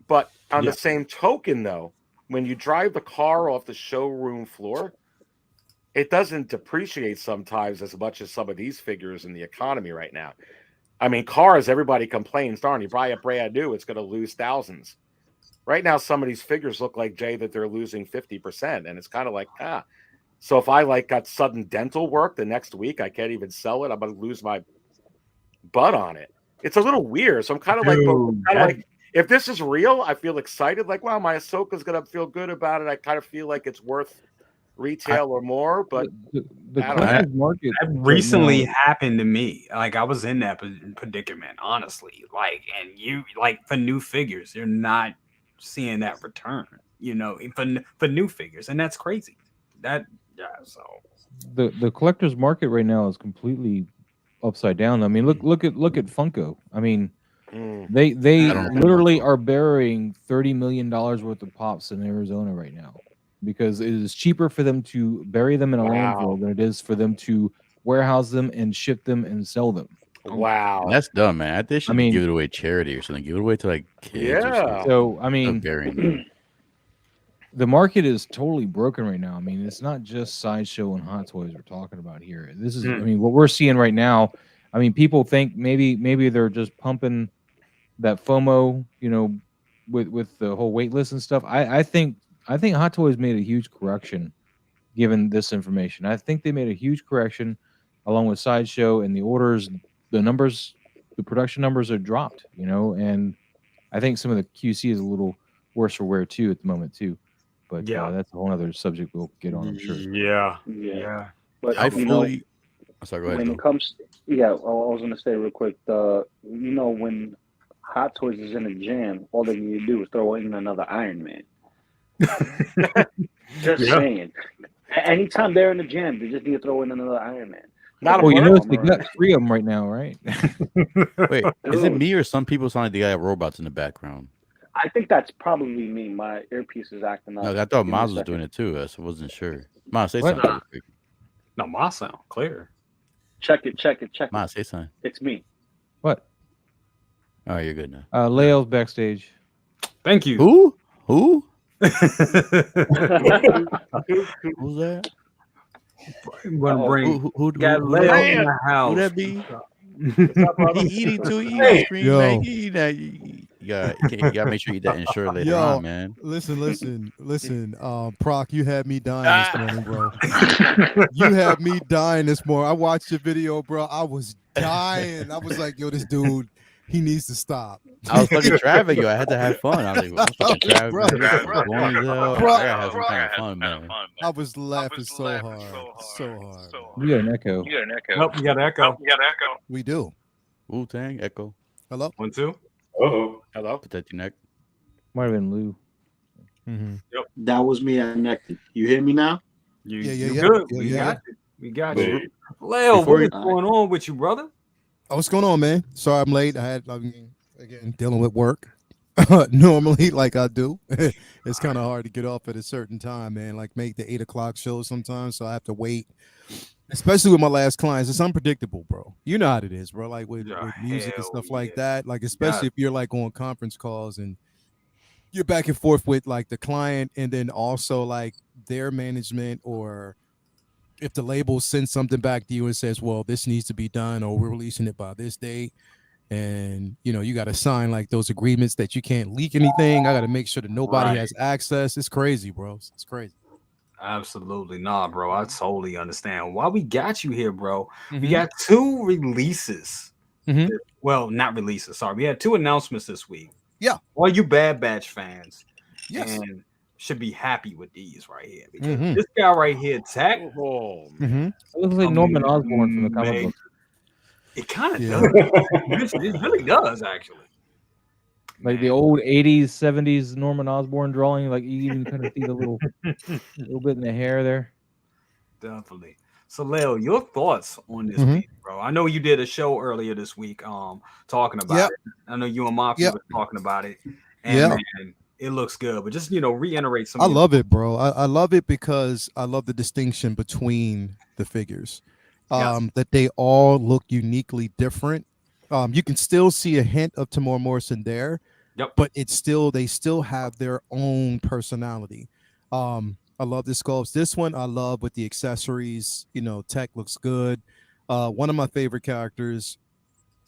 But on the same token, though, when you drive the car off the showroom floor, it doesn't depreciate sometimes as much as some of these figures in the economy right now. I mean, cars, everybody complains, darn, you buy a brand new, it's going to lose thousands. Right now, some of these figures look like, Jay, that they're losing 50%. And it's kind of like, So if I got sudden dental work the next week, I can't even sell it. I'm going to lose my butt on it. It's a little weird. So I'm kind of like, if this is real, I feel excited. Like, wow, my Ahsoka's going to feel good about it. I kind of feel like it's worth retail or more. But the collector's market that recently happened to me. Like, I was in that predicament, honestly. Like, and you, for new figures, you're not seeing that return, for new figures. And that's crazy. So the collector's market right now is completely upside down. I mean, look at Funko. I mean, they literally are burying $30 million worth of pops in Arizona right now because it is cheaper for them to bury them in a landfill than it is for them to warehouse them and ship them and sell them. Wow, that's dumb, man. They should give it away charity or something. Give it away to like kids. Or something. So I mean, the market is totally broken right now. I mean, it's not just Sideshow and Hot Toys we're talking about here. This is, I mean, what we're seeing right now. I mean, people think maybe they're just pumping that FOMO, with the whole wait list and stuff. I think Hot Toys made a huge correction given this information. I think they made a huge correction along with Sideshow, and the orders, the numbers, the production numbers are dropped, and I think some of the QC is a little worse for wear too at the moment too. But that's a whole other subject we'll get on, I'm sure. Yeah. But I fully. Sorry, go ahead. When it comes, I was going to say real quick. When Hot Toys is in a jam, all they need to do is throw in another Iron Man. Just saying. Anytime they're in the jam, they just need to throw in another Iron Man. You notice they got 3 of them right now, right? Wait, is it me or some people sound like they got robots in the background? I think that's probably me. My earpiece is acting up. No, I thought Maz was doing it too. So I wasn't sure. Maz, say something real quick. No, Maz sound clear. Check it. Maz, say something. It's me. What? Oh, you're good now. Lael's backstage. Thank you. Who? Who's that? Who got Leo in the house? Who that be? He eating too. He ice cream, man. You gotta make sure you eat that insurance later on, man. Listen. Proc, you had me dying this morning, bro. You had me dying this morning. I watched your video, bro. I was dying. I was like, yo, this dude, he needs to stop. I was fucking traveling, yo. I had to have fun. I was like, I'm fucking traveling. I gotta have some kind of fun, man. I was laughing so hard. We got an echo. Nope, we got an echo. We do. Wu-Tang, echo. Hello? 1, 2. Uh-oh. Hello? Protect your neck. Might have been Lou. That was me. I connected. You hear me now? You Yeah. good. Yeah, we yeah. got you. We got Wait. you. Leo, Before what's going on with you, brother? Oh, what's going on, man? Sorry I'm late. Again, dealing with work. Normally, like I do, it's kind of hard to get off at a certain time, man. Like make the 8 o'clock show sometimes, so I have to wait. Especially with my last clients, it's unpredictable, bro. You know how it is, bro. Like with music and stuff like that. Like especially if you're like on conference calls and you're back and forth with like the client, and then also like their management, or if the label sends something back to you and says, "Well, this needs to be done," or "We're releasing it by this date." And you got to sign like those agreements that you can't leak anything. I got to make sure that nobody has access. It's crazy, bro. It's crazy. Absolutely not, bro. I totally understand why we got you here, bro. We got 2 releases. Well, not releases. Sorry, we had 2 announcements this week. Yeah, all you Bad Batch fans, yes, and should be happy with these right here, because this guy right here, Tech, It looks like Norman Osborn from the comic book. It kind of does. It really does, actually. Like the old 80s, 70s Norman Osborn drawing. Like you even kind of see the little bit in the hair there. Definitely. So, Leo, your thoughts on this piece, bro? I know you did a show earlier this week talking about it. I know you and Mafia were talking about it. And man, it looks good. But just, reiterate some. I love it, bro. I love it because I love the distinction between the figures. That they all look uniquely different. You can still see a hint of Tamora Morrison there, but they still have their own personality. I love the sculpts. This one I love with the accessories. Tech looks good. One of my favorite characters.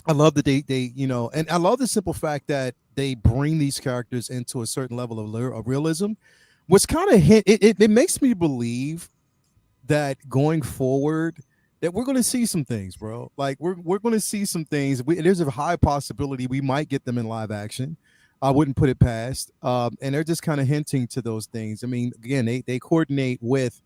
I love that they and I love the simple fact that they bring these characters into a certain level of realism, which kind of it makes me believe that going forward, that we're going to see some things, bro. Like we're going to see some things. There's a high possibility we might get them in live action. I wouldn't put it past. And they're just kind of hinting to those things. I mean, again, they coordinate with,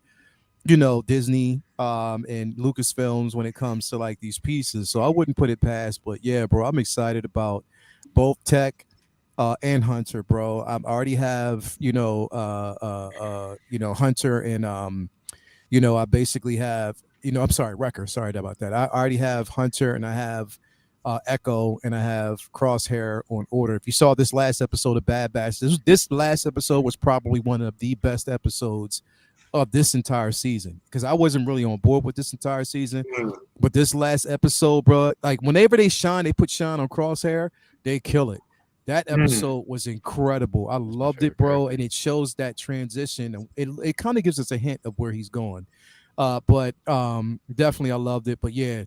Disney and Lucasfilms when it comes to like these pieces. So I wouldn't put it past. But yeah, bro, I'm excited about both Tech and Hunter, bro. I already have, Hunter and I basically have. I'm sorry, Wrecker. Sorry about that. I already have Hunter and I have Echo and I have Crosshair on order. If you saw this last episode of Bad Batch, this last episode was probably one of the best episodes of this entire season, because I wasn't really on board with this entire season. But this last episode, bro, like whenever they put shine on Crosshair, they kill it. That episode was incredible. I loved it, bro, and it shows that transition. It kind of gives us a hint of where he's going. But definitely I loved it. But yeah,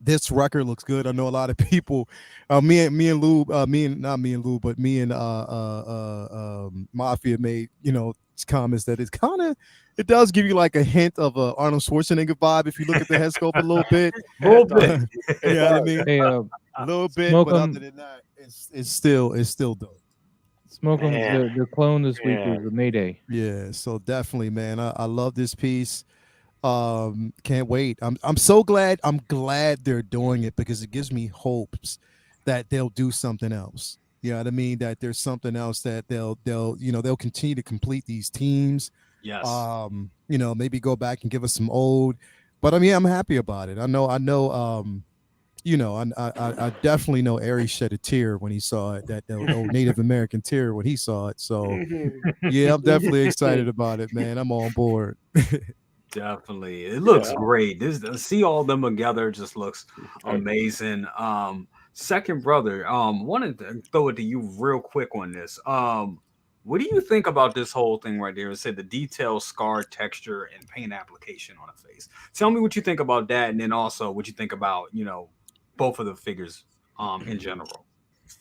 this record looks good. I know a lot of people, me and Lou, but me and Mafia made comments that it does give you like a hint of a Arnold Schwarzenegger vibe if you look at the head sculpt a little bit. A little bit. You know what I mean? Hey, a little bit, but other than that, it's still dope. Smoking their clone this week was the Mayday. Yeah, so definitely, man. I love this piece. Can't wait. I'm so glad. I'm glad they're doing it, because it gives me hopes that they'll do something else. You know what I mean? That there's something else that they'll continue to complete these teams. Yes. Maybe go back and give us some old. But I mean, I'm happy about it. I know. I definitely know Aries shed a tear when he saw it, that old Native American tear when he saw it. So yeah, I'm definitely excited about it, man. I'm on board. Definitely. It looks great. See all them together just looks amazing. Second brother, wanted to throw it to you real quick on this. What do you think about this whole thing right there? It said the detail, scar, texture, and paint application on a face. Tell me what you think about that, and then also what you think about, both of the figures in general.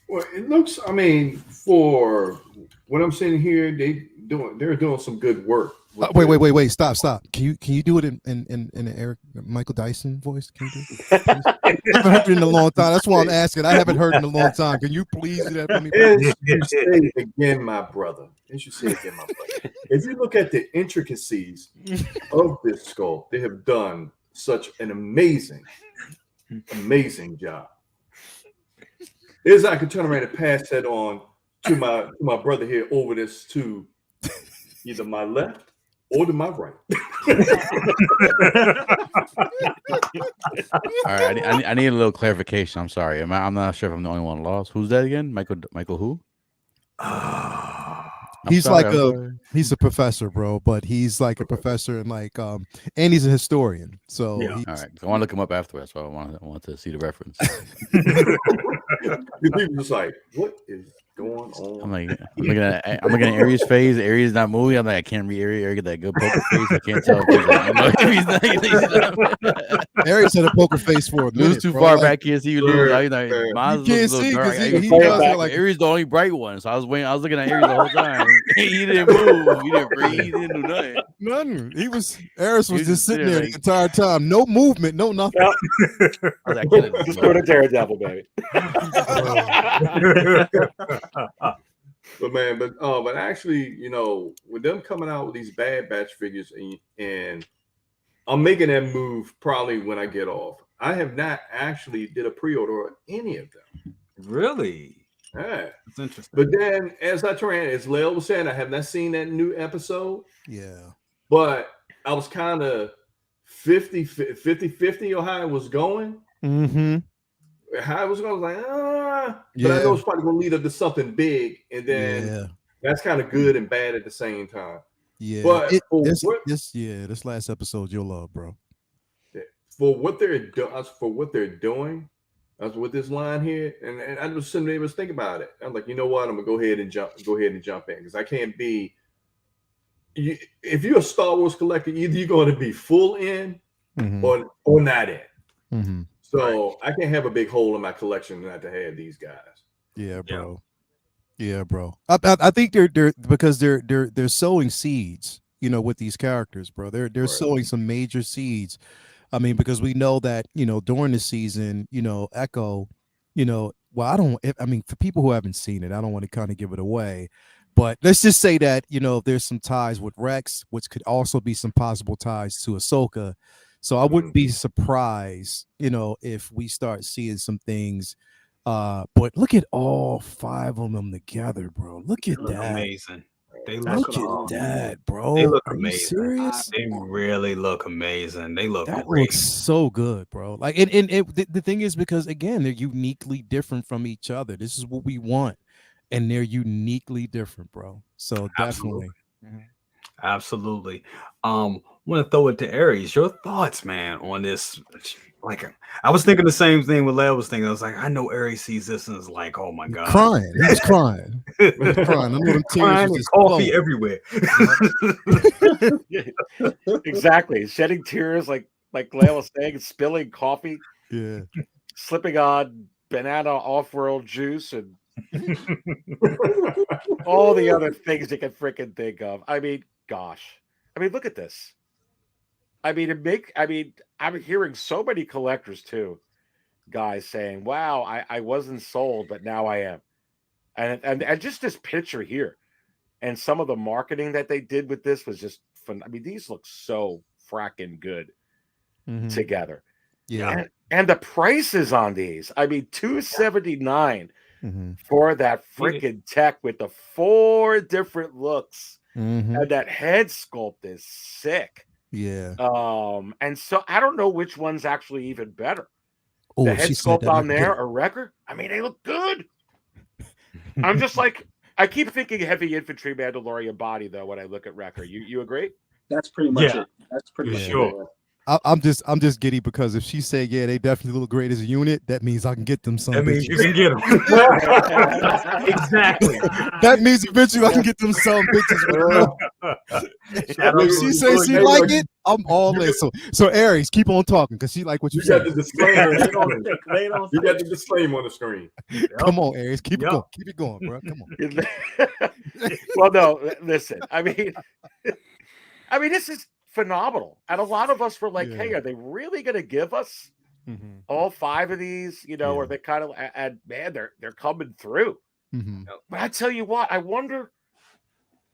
Well, it looks, I mean, for what I'm seeing here, they're doing some good work. Wait, stop. Can you do it in an Eric Michael Dyson voice? Can you do it? I haven't heard it in a long time. That's why I'm asking. I haven't heard it in a long time. Can you please do that for me? You say it again, my brother. If you look at the intricacies of this sculpt, they have done such an amazing job. Is I could turn around and pass that on to my brother here over this to either my left or to my right. All right, I need a little clarification. I'm sorry. I'm not sure if I'm the only one lost. Who's that again? Michael who? He's a professor, bro, but he's like a professor and like and he's a historian. So all right, I want to look him up afterwards. So I want to see the reference. People just like, what is going on? I'm looking at Aries' face. Aries not moving. I'm like, I can't read Aries. Aries got that good poker face. I can't tell if he's not. Aries had a poker face for a minute. Lose too far back here, see you lose. You can't see because he like Aries the only bright one. So I was waiting. I was looking at Aries the whole time. He didn't move. He didn't breathe. He didn't do nothing. Nothing. Aries was just sitting there the entire time. No movement. No nothing. I was like, just go to Daredevil, baby. But actually, you know, with them coming out with these Bad Batch figures, and I'm making that move probably when I get off. I have not actually did a pre-order of any of them. Really? Yeah, that's interesting. But then, as Leo was saying, I have not seen that new episode. Yeah, but I was kind of 50-50 or how it was going. Mm-hmm. How it was going, I was like, but I know it's probably going to lead up to something big, and then that's kind of good and bad at the same time. Yeah, but this last episode you'll love, bro. For what they're doing, that's with this line here, and I was sitting there was thinking about it. I'm like, you know what? I'm gonna go ahead and jump in because I can't be. If you're a Star Wars collector, either you're going to be full in or not in. Mm-hmm. So I can't have a big hole in my collection not to have these guys. Yeah, bro. Yeah, bro. I think they're because they're sowing seeds, you know, with these characters, bro. They're sowing some major seeds. I mean, because we know that, you know, during the season, you know, Echo, you know, well, for people who haven't seen it, I don't want to kind of give it away, but let's just say that, you know, there's some ties with Rex, which could also be some possible ties to Ahsoka. So I wouldn't be surprised, you know, if we start seeing some things. But look at all 5 of them together, bro. Look at that. Amazing. Look at that, bro. They look Are amazing. you serious? They really look amazing. They look that great. looks so good, bro. Like, the thing is, because again, they're uniquely different from each other. This is what we want, and they're uniquely different, bro. So definitely. Absolutely. Want to throw it to Aries. Your thoughts, man, on this? Like, I was thinking the same thing what Leo was thinking. I was like, I know Aries sees this and is like, oh my god, crying. He was crying. He was crying. I know them tears crying was and just coffee flowing. everywhere. Exactly, shedding tears, like Leo was saying, spilling coffee. Yeah, slipping on banana off-world juice and all the other things you can freaking think of. I mean, gosh. I mean, look at this. I mean, I'm hearing so many collectors too, guys saying, wow, I wasn't sold, but now I am. And just this picture here and some of the marketing that they did with this was just fun. I mean, these look so fracking good together. Yeah. And the prices on these, I mean, $279 for that freaking tech with the 4 different looks. And that head sculpt is sick. Yeah. And so I don't know which one's actually even better. Oh, the head sculpt on there or Wrecker. I mean, they look good. I'm just like, I keep thinking heavy infantry Mandalorian body though when I look at Wrecker. You agree? That's pretty much it. That's pretty much it. I'm just giddy because if she said, yeah, they definitely look great as a unit, that means I can get them some. That means you can get them. Exactly. That means eventually I can get them some bitches. If she says she like it, I'm all in. So Aries, keep on talking because she like what you said. Got the disclaimer. You got the disclaimer on the screen. Come on, Aries, keep it going. Keep it going, bro. Come on. Well, no, listen. I mean, this is phenomenal. And a lot of us were like, hey, are they really going to give us all 5 of these? You know, or they kind of, and man, they're coming through. But I tell you what, I wonder,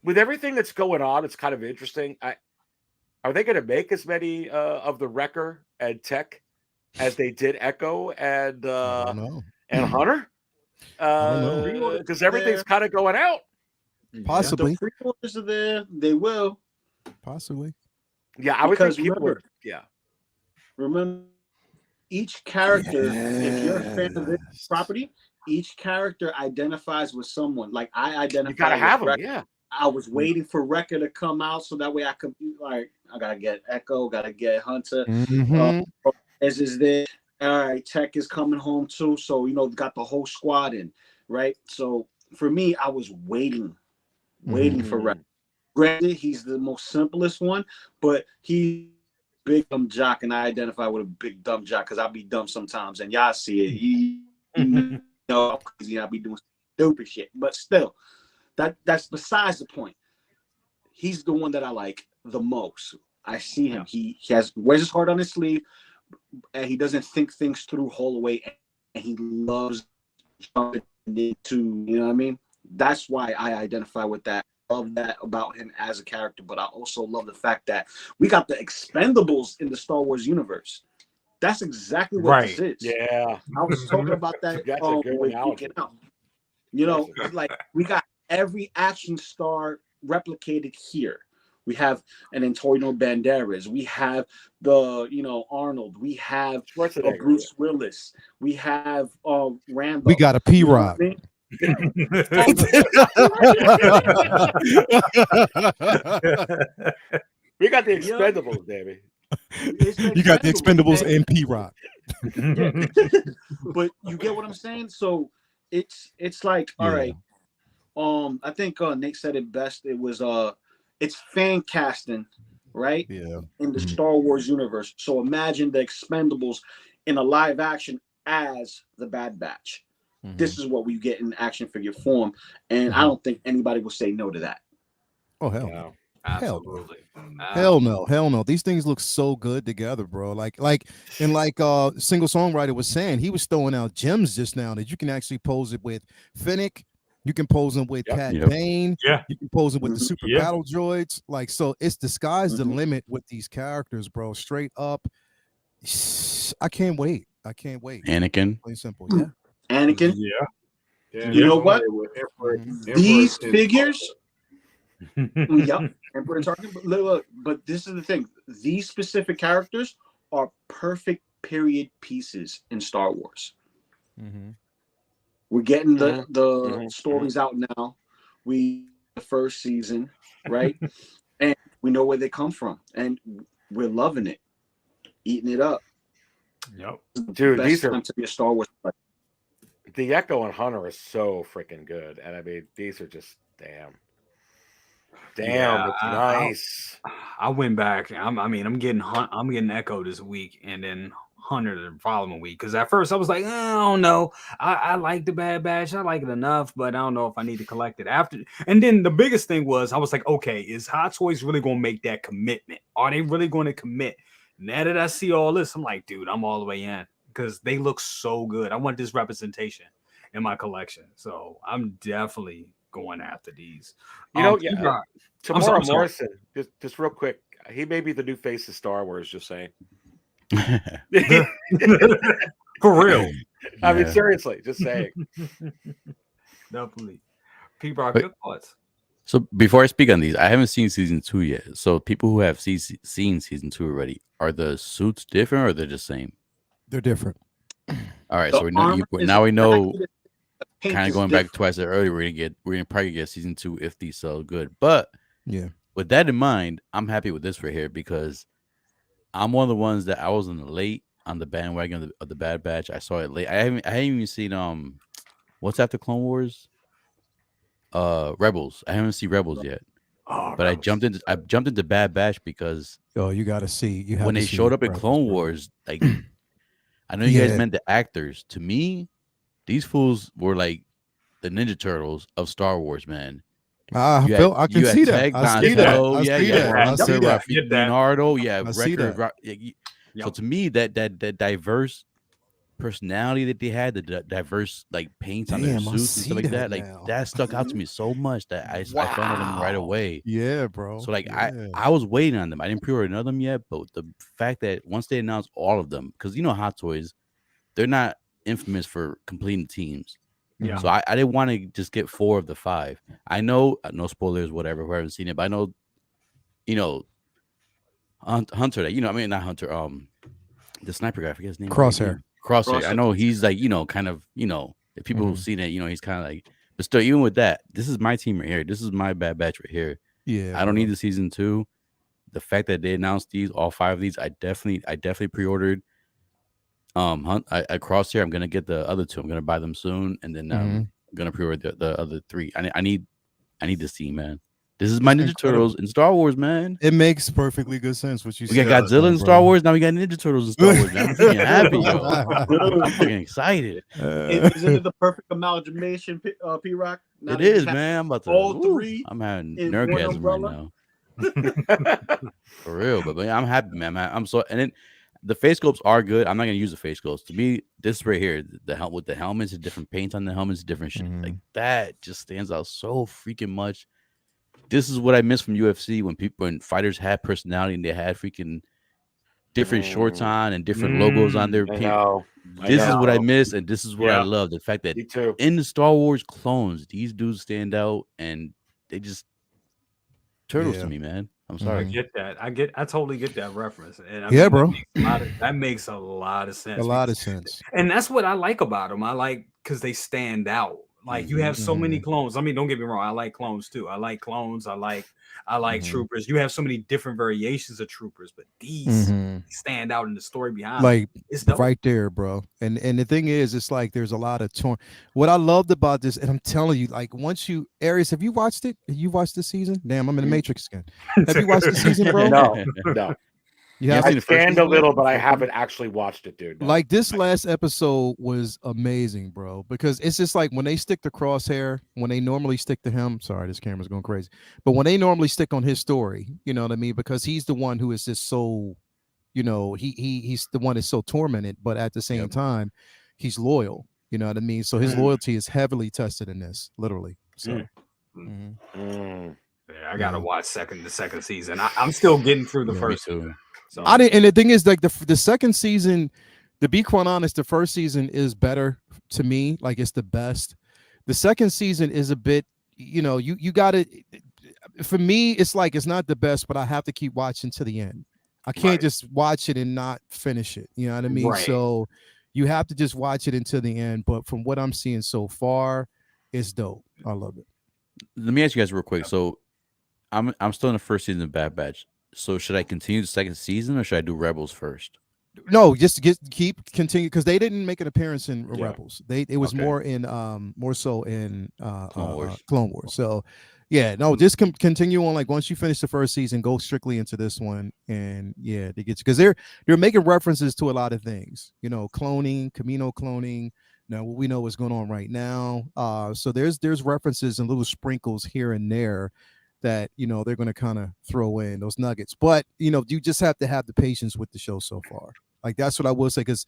with everything that's going on, it's kind of interesting. Are they going to make as many of the Wrecker and Tech as they did Echo and Hunter? don't know. Because everything's kind of going out. Possibly. The pre-orders are there. They will. Possibly. Yeah, I would think Because people would. Yeah. Remember, each character, if you're a fan of this property, each character identifies with someone. Like I identify. You gotta have them. Wrecker. Yeah. I was waiting for Wrecker to come out so that way I could like I gotta get Echo, gotta get Hunter. As is there. All right, Tech is coming home too. So got the whole squad in, right? So for me, I was waiting for Wrecker. Granted, he's the most simplest one, but he big dumb jock, and I identify with a big dumb jock because I'll be dumb sometimes, and y'all see it. I'm crazy. I'll be doing stupid shit, but still, that's besides the point. He's the one that I like the most. I see him. He wears his heart on his sleeve, and he doesn't think things through whole way, and he loves jumping into. You know what I mean? That's why I identify with that. Love that about him as a character, but I also love the fact that we got the Expendables in the Star Wars universe. That's exactly what this is. Yeah, I was talking about that like we got every action star replicated here. We have an Antonio Banderas. We have the Arnold. We have Bruce Willis. We have Rambo. We got a P-Rock. We got the Expendables, baby. You got the Expendables and P-Rock. But you get what I'm saying? So it's like, all right. I think Nate said it best. It was it's fan casting, right? Yeah. In the Star Wars universe. So imagine the Expendables in a live action as the Bad Batch. This is what we get in action figure form, and I don't think anybody will say no to that. Oh hell no. Absolutely. Hell no. These things look so good together, bro. Like Single Songwriter was saying, he was throwing out gems just now that you can actually pose it with Finnick. You can pose them with Cat Bane. Yeah. You can pose them with the super battle droids. Like, so it's the sky's the limit with these characters, bro. Straight up. I can't wait. Anakin. Plain simple. Yeah. Anakin. Yeah. You know what? These figures. Emperor But this is the thing. These specific characters are perfect period pieces in Star Wars. We're getting the stories out now. The first season, right? And we know where they come from, and we're loving it, eating it up. Yep, dude, these are to be a Star Wars player. The Echo and Hunter is so freaking good, and I mean, these are just damn, it's nice. I went back. I'm getting Echo this week, and then Hunter the following week. Because at first I was like, I don't know. I like the Bad Batch. I like it enough, but I don't know if I need to collect it after. And then the biggest thing was I was like, okay, is Hot Toys really going to make that commitment? Are they really going to commit? Now that I see all this, I'm like, dude, I'm all the way in. Because they look so good. I want this representation in my collection. So I'm definitely going after these. Tomorrow Morrison, just real quick, he may be the new face of Star Wars, just saying. For real. I mean, seriously, just saying. Definitely. P-Rock, your thoughts? So before I speak on these, I haven't seen season 2 yet. So people who have seen season 2 already, are the suits different or they're the same? They're different. All right, so now we know. Kind of going back to what I said earlier, we're gonna probably get season 2 if these sell good. But with that in mind, I'm happy with this right here because I'm one of the ones that I was on the bandwagon of the Bad Batch. I saw it late. I haven't even seen what's after Clone Wars? Rebels. I haven't seen Rebels yet. But I jumped into Bad Batch because you gotta see when they showed up in Clone Wars, like I know you guys meant the actors. To me, these fools were like the Ninja Turtles of Star Wars, man. I can see that. I see that. Leonardo, So to me, that diverse personality that they had, the diverse like paints on their suits and stuff like that, like that stuck out to me so much that I found them right away. Yeah, bro. So like I was waiting on them. I didn't pre-order none of them yet, but the fact that once they announced all of them, because Hot Toys, they're not infamous for completing teams. Yeah. So I didn't want to just get 4 of the 5. I know, no spoilers, whatever, who haven't seen it, but I know, Hunter, that I mean, not Hunter, the sniper guy, I forget his name. Crosshair. Crosshair. I know he's like, kind of, if people have seen it, he's kind of like, but still, even with that, this is my team right here. This is my Bad Batch right here. Yeah, I don't need the season 2. The fact that they announced all 5 of these, I definitely pre-ordered. I Crosshair. I'm gonna get the other 2. I'm gonna buy them soon, and then I'm gonna pre-order the other 3. I need to see, man. This is my Ninja Turtles in Star Wars, man. It makes perfectly good sense what you We said. got Godzilla in Star Wars. Now we got Ninja Turtles in Star Wars. Man. I'm freaking happy, yo. I'm freaking excited. Isn't it the perfect amalgamation, P-Rock? It is, man. I'm about to all 3. I'm having in nerdgasm right one now. For real, but I'm happy, man. I'm so, and then the face sculpts are good. I'm not gonna use the face sculpts. To me, this right here, the helmet with the helmets, the different paint on the helmets, different shit like that, just stands out so freaking much. This is what I miss from UFC when fighters had personality and they had freaking different shorts on and different logos on their people. This is what I miss, and this is what I love. The fact that in the Star Wars clones, these dudes stand out and they just turtles to me, man. I'm sorry. I get that. I totally get that reference. And bro. That makes a lot of sense. A lot of sense. And that's what I like about them. I like because they stand out. Like you have so many clones. I mean, don't get me wrong. I like clones too. I like clones. I like troopers. You have so many different variations of troopers, but these stand out in the story behind. Like it's dope. right there, bro. And the thing is, it's like there's a lot of What I loved about this, and I'm telling you, like once you Aries, have you watched it? Have you watched this season? Damn, I'm in the Matrix again. Have you watched the season, bro? No. I scanned a little, but I haven't actually watched it, dude. No. Like this last episode was amazing, bro, because it's just like when they stick the Crosshair, when they normally stick to him. Sorry, this camera's going crazy. But when they normally stick on his story, you know what I mean? Because he's the one who is just so, he's the one that's so tormented, but at the same time, he's loyal. You know what I mean? So his loyalty is heavily tested in this, literally. So. Yeah, I gotta watch the second season. I'm still getting through the first season. So. I didn't, and the thing is, like the second season, to be quite honest, the first season is better to me. Like it's the best. The second season is a bit, you got it. For me, it's like it's not the best, but I have to keep watching to the end. I can't just watch it and not finish it. You know what I mean? Right. So you have to just watch it until the end. But from what I'm seeing so far, it's dope. I love it. Let me ask you guys real quick. So I'm still in the first season of Bad Batch. So should I continue the second season or should I do Rebels first? No, just continue because they didn't make an appearance in Rebels. It was more so in Clone Wars. So just continue on. Like once you finish the first season, go strictly into this one, and they get you because they're making references to a lot of things. Cloning, Camino cloning. Now what we know what's going on right now. So there's references and little sprinkles here and there that they're going to kind of throw in those nuggets, but you just have to have the patience with the show so far. Like that's what I will say, because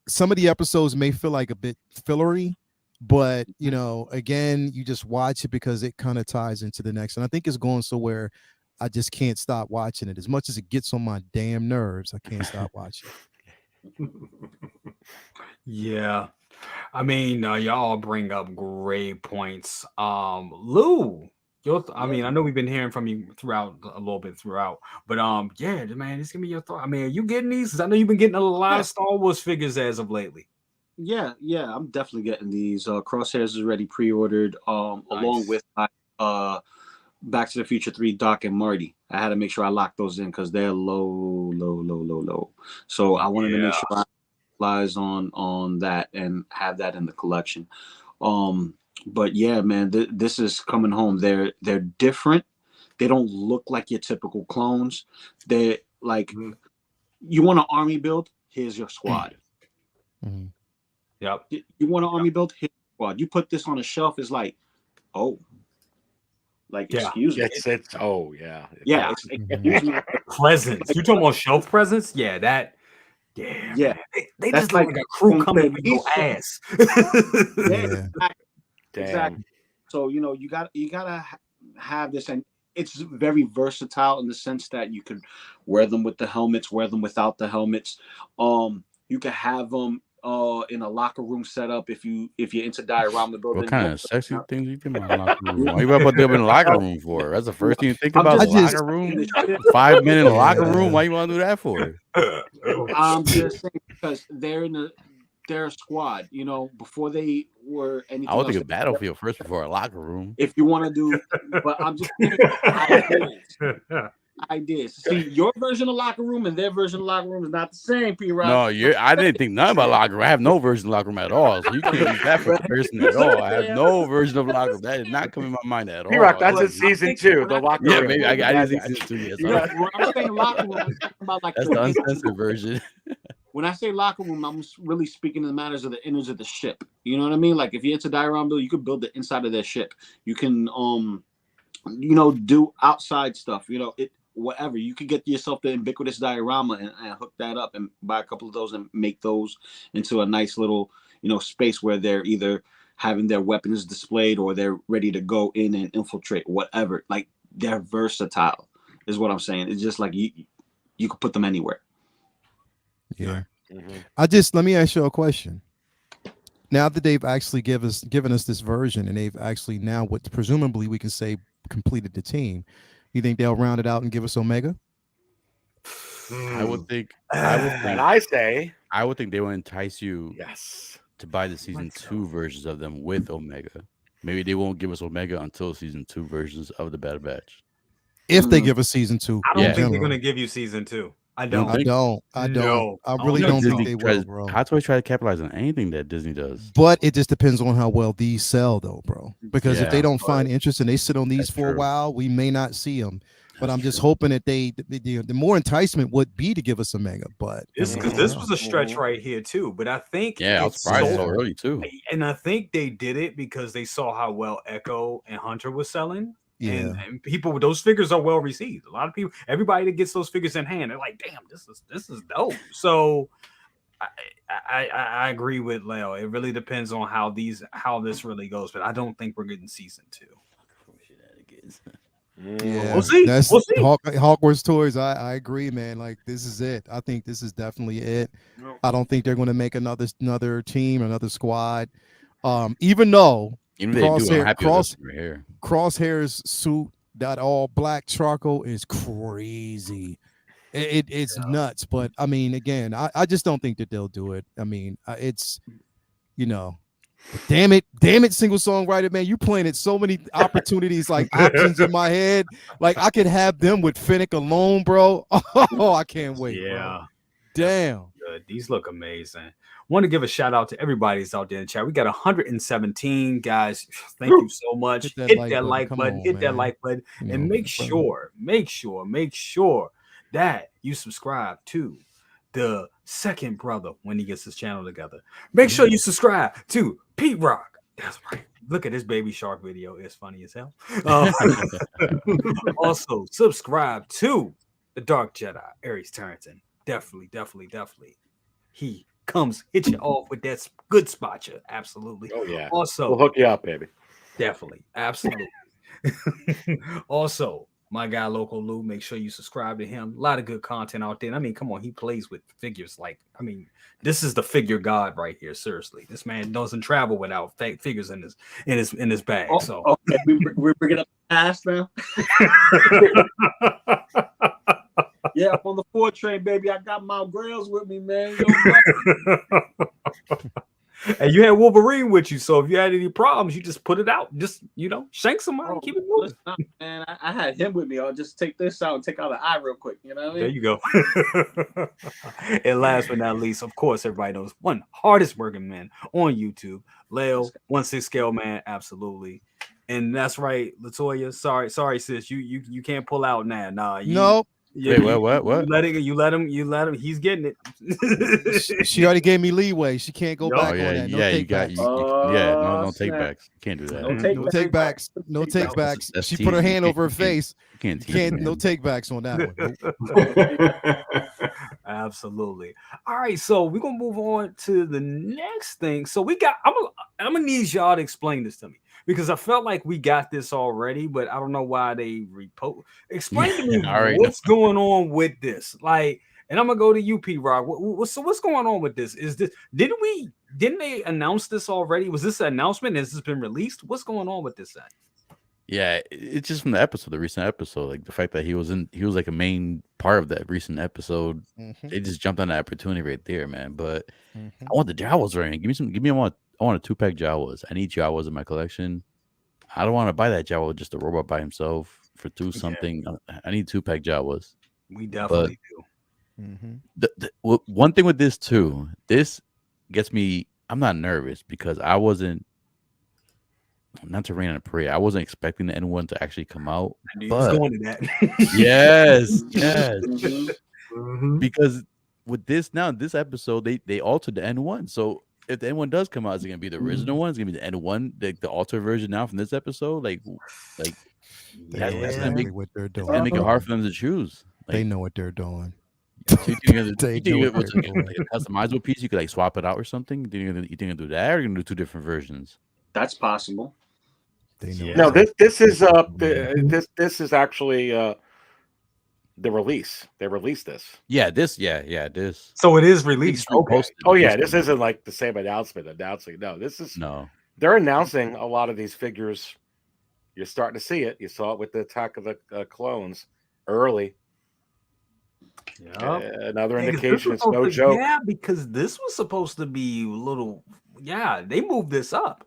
some of the episodes may feel like a bit fillery, but again, you just watch it because it kind of ties into the next, and I think it's going somewhere. I just can't stop watching it. As much as it gets on my damn nerves, I can't stop watching. Yeah, I mean, y'all bring up great points. Lou. I mean, I know we've been hearing from you a little bit throughout, but man, just give me your thought. I mean, are you getting these? Because I know you've been getting a lot of Star Wars figures as of lately. Yeah, I'm definitely getting these. Crosshairs is already pre-ordered, along with my Back to the Future 3 Doc and Marty. I had to make sure I locked those in because they're low. So I wanted to make sure I lies on that and have that in the collection. But yeah, man, this is coming home. They're different. They don't look like your typical clones. They're like, you want an army build? Here's your squad. Yep. You want an army build? Here's your squad. You put this on a shelf, it's like, excuse me. It's Excuse me. Presents. You talking about shelf presents? Yeah, that. Yeah. They just like a crew coming with your ass. Exactly. So you gotta have this, and it's very versatile in the sense that you could wear them with the helmets, wear them without the helmets. You can have them in a locker room setup if you're into diorama building. What kind of sexy things you think about locker room? Why you about to up in the locker room for? That's the first thing you think about. Locker room. 5 minute locker room. Why you want to do that for? I'm just saying because they're a squad. You know, before they were anything. I would else, think a battlefield first before a locker room. If you want to do, but I'm just saying, ideas. See, your version of locker room and their version of locker room is not the same, P-Rock. No, I didn't think nothing about locker room. I have no version of locker room at all. So you can't use that for comparison at all. I have no version of locker room. That did not come in my mind at all. P-Rock, that's in season 2, the locker room. Yeah, maybe I didn't see season 2 yet. You know, when I'm saying locker room, I'm talking about like that's the uncensored version. When I say locker room, I'm really speaking in the matters of the innards of the ship. You know what I mean? Like if you're into diorama build, you could build the inside of their ship. You can do outside stuff. You know, whatever. You could get yourself the ubiquitous diorama and hook that up and buy a couple of those and make those into a nice little, space where they're either having their weapons displayed or they're ready to go in and infiltrate, whatever. Like they're versatile is what I'm saying. It's just like you could put them anywhere. Yeah. Let me ask you a question. Now that they've actually given us this version and they've actually now what presumably we can say completed the team, you think they'll round it out and give us Omega? I would think I would think they would entice you yes to buy the season 2 versions of them with Omega. Maybe they won't give us Omega until season 2 versions of the Bad Batch. If they give us season 2. I don't think they're gonna give you season 2. I don't. No. I really don't think they will, bro. Hot Toys try to capitalize on anything that Disney does. But it just depends on how well these sell, though, bro. Because if they don't find interest and they sit on these for a while, we may not see them. But I'm just hoping that the more enticement would be to give us Omega. But because this was a stretch right here too. But I think I was surprised so early too. And I think they did it because they saw how well Echo and Hunter was selling. Yeah. And people with those figures are well received. A lot of people, everybody that gets those figures in hand, they're like, "Damn, this is dope." So, I agree with Leo. It really depends on how this really goes, but I don't think we're getting season 2. Yeah, we'll see. That's we'll see. Hogwarts Toys. I agree, man. Like this is it. I think this is definitely it. I don't think they're going to make another team, another squad. Even though. Crosshair's suit, that all black charcoal is crazy. It's nuts. But I mean, again, I just don't think that they'll do it. I mean, it's damn it, single songwriter, man, you planted so many opportunities, like options in my head. Like I could have them with Finnick alone, bro. Oh, I can't wait. Yeah, bro. Damn. Good. These look amazing. Want to give a shout out to everybody that's out there in the chat. We got 117 guys. Thank you so much. Hit that like button. Hit that like button, and make sure that you subscribe to the second brother when he gets his channel together. Make sure you subscribe to Pete Rock. That's right. Look at this baby shark video. It's funny as hell. Also, subscribe to the Dark Jedi, Aries Tarrington. Definitely. He comes hit you off with that good spot. Absolutely. Oh yeah. Also, we'll hook you up, baby. Definitely. Absolutely. Also, my guy Loco Lu, make sure you subscribe to him. A lot of good content out there. I mean, come on, he plays with figures. This is the figure god right here. Seriously, this man doesn't travel without fake figures in his bag. So okay, we're bringing up the past now. Yeah, I'm on the 4 train, baby. I got my grails with me, man. And you had Wolverine with you, so if you had any problems, you just put it out. Just shank somebody, and keep it moving. Man, I had him with me. I'll just take this out and take out the eye real quick. You know what I mean? There you go. And last but not least, of course, everybody knows one hardest working man on YouTube, Leo, OneSixthScaleMan, absolutely. And that's right, Latoya. Sorry, sis. You can't pull out now. Nah, nope. Yeah, wait, what? You let him. He's getting it. She already gave me leeway. She can't go back on that. No take backs. Can't do that. No take backs. No take backs. She put her hand over her face. Can't no take backs on that one. Absolutely. All right, so we're gonna move on to the next thing. So I'm gonna need y'all to explain this to me, because I felt like we got this already, but I don't know why they explain to me what's going on with this. Like, And I'm gonna go to you, P Rock. So what's going on with this? Didn't they announce this already? Was this an announcement? Has this been released? What's going on with this set? Yeah, it's just from the episode, the recent episode, like the fact that he was like a main part of that recent episode. They just jumped on that opportunity right there, man. But I want the Jawas right. I want a 2-pack Jawas. I need Jawas in my collection. I don't want to buy that Jawa just a robot by himself for something. I need 2-pack Jawas. We definitely do. One thing with this too, this gets me. I'm not nervous because I wasn't. Not to rain on a parade. I wasn't expecting the N1 to actually come out. I knew you was going to that. yes. Because with this episode, they altered the N1. So if the N1 does come out, is it gonna be the original one? Is it gonna be the N1, the altered version now from this episode? That's gonna make what they're doing. It's gonna make it hard for them to choose. They know what they're doing. So you think it's like a customizable piece? You could like swap it out or something. You think you're gonna do that, or you're gonna do 2 different versions? That's possible. No, this is actually the release. They released this. Yeah, this. So it is released. Okay. Oh yeah, this isn't like the same announcing. No, this is They're announcing a lot of these figures. You're starting to see it. You saw it with the Attack of the Clones early. Yeah. Another indication. It's no joke. Yeah, because this was supposed to be a little. Yeah, they moved this up.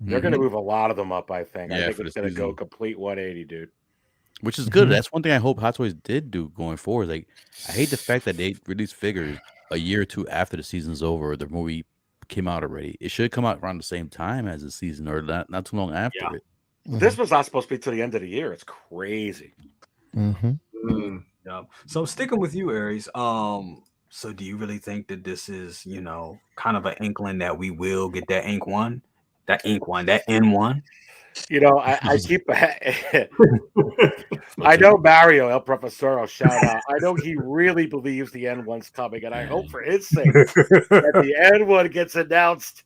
They're going to move a lot of them up, I think. Yeah, I think it's going to go complete 180, dude. Which is good. That's one thing I hope Hot Toys did do going forward. Like, I hate the fact that they release figures a year or two after the season's over or the movie came out already. It should come out around the same time as the season or not too long after it. This was not supposed to be till the end of the year. It's crazy. Yeah. So sticking with you, Aries. So do you really think that this is, kind of an inkling that we will get that N1? That N1. I keep. I know Mario El Professoro, shout out. I know he really believes the N1's coming, and I hope for his sake that the N1 gets announced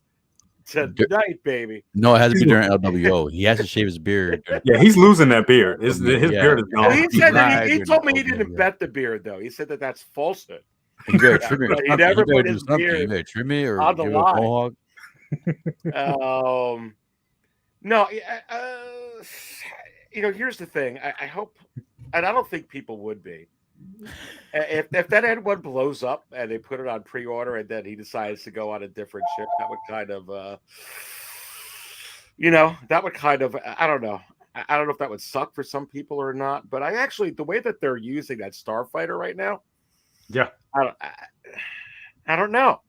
tonight, baby. No, it has to be during LWO. He has to shave his beard. Yeah, he's losing that beard. His beard is gone. He said that he told me he didn't bet the beard, though. He said that's falsehood. You better trim it. He never put his beard. You better trim it or on the give it a mohawk. No, here's the thing. I hope, and I don't think people would be. If that N1 blows up and they put it on pre-order and then he decides to go on a different ship, that would kind of, I don't know. I don't know if that would suck for some people or not. But the way that they're using that Starfighter right now, I don't know.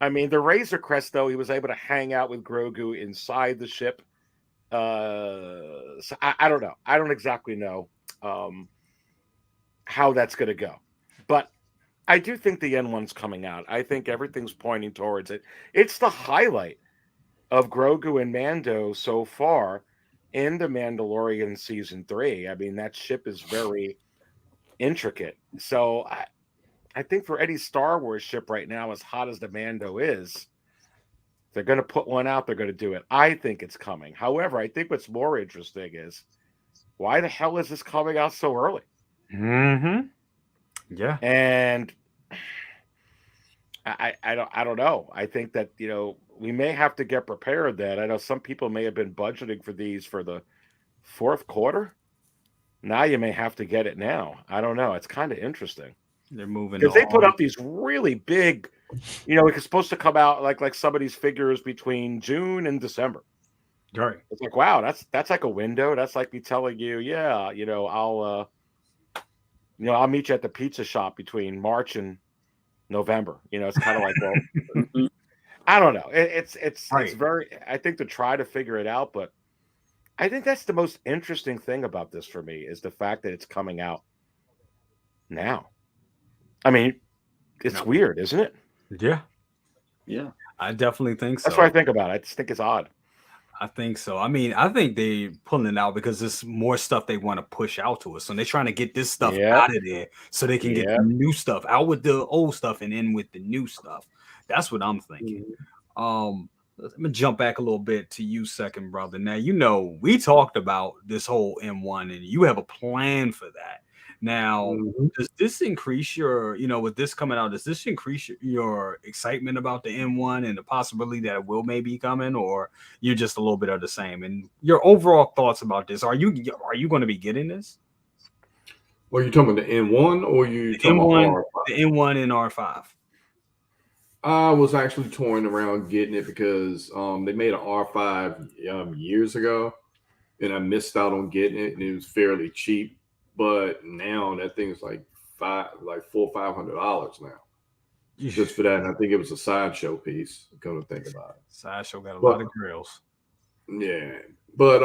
I mean, the Razor Crest, though, he was able to hang out with Grogu inside the ship. So I don't know. I don't exactly know how that's going to go. But I do think the N1's coming out. I think everything's pointing towards it. It's the highlight of Grogu and Mando so far in The Mandalorian Season 3. I mean, that ship is very intricate. So I think for any Star Wars ship right now, as hot as the Mando is, if they're going to put one out, they're going to do it. I think it's coming. However, I think what's more interesting is why the hell is this coming out so early? Yeah. And I don't know. I think that, we may have to get prepared then. I know some people may have been budgeting for these for the fourth quarter. Now you may have to get it now. I don't know. It's kind of interesting. They're moving because they put up these really big, it's supposed to come out like some of these figures between June and December. Right. It's like, wow, that's like a window. That's like me telling you, I'll meet you at the pizza shop between March and November. It's kind of like, well, I don't know. It's very. I think to try to figure it out, but I think that's the most interesting thing about this for me is the fact that it's coming out now. I mean, it's weird, isn't it? Yeah. Yeah. I definitely think so. That's what I think about it. I just think it's odd. I think so. I mean, I think they're pulling it out because there's more stuff they want to push out to us. So they're trying to get this stuff out of there so they can get the new stuff out with the old stuff and in with the new stuff. That's what I'm thinking. Let me jump back a little bit to you, second brother. Now, we talked about this whole M1 and you have a plan for that. Now, does this increase your, with this coming out, does this increase your excitement about the M1 and the possibility that it will maybe coming, or you're just a little bit of the same? And your overall thoughts about this? Are you going to be getting this? Well, you talking about the M1 or you talking M1, about R5? the M1 and R5. I was actually toying around getting it because they made an R5 years ago, and I missed out on getting it, and it was fairly cheap. But now that thing is like $400 or $500 now, just for that. And I think it was a sideshow piece. Come to think about it, sideshow got a lot of grills. Yeah, but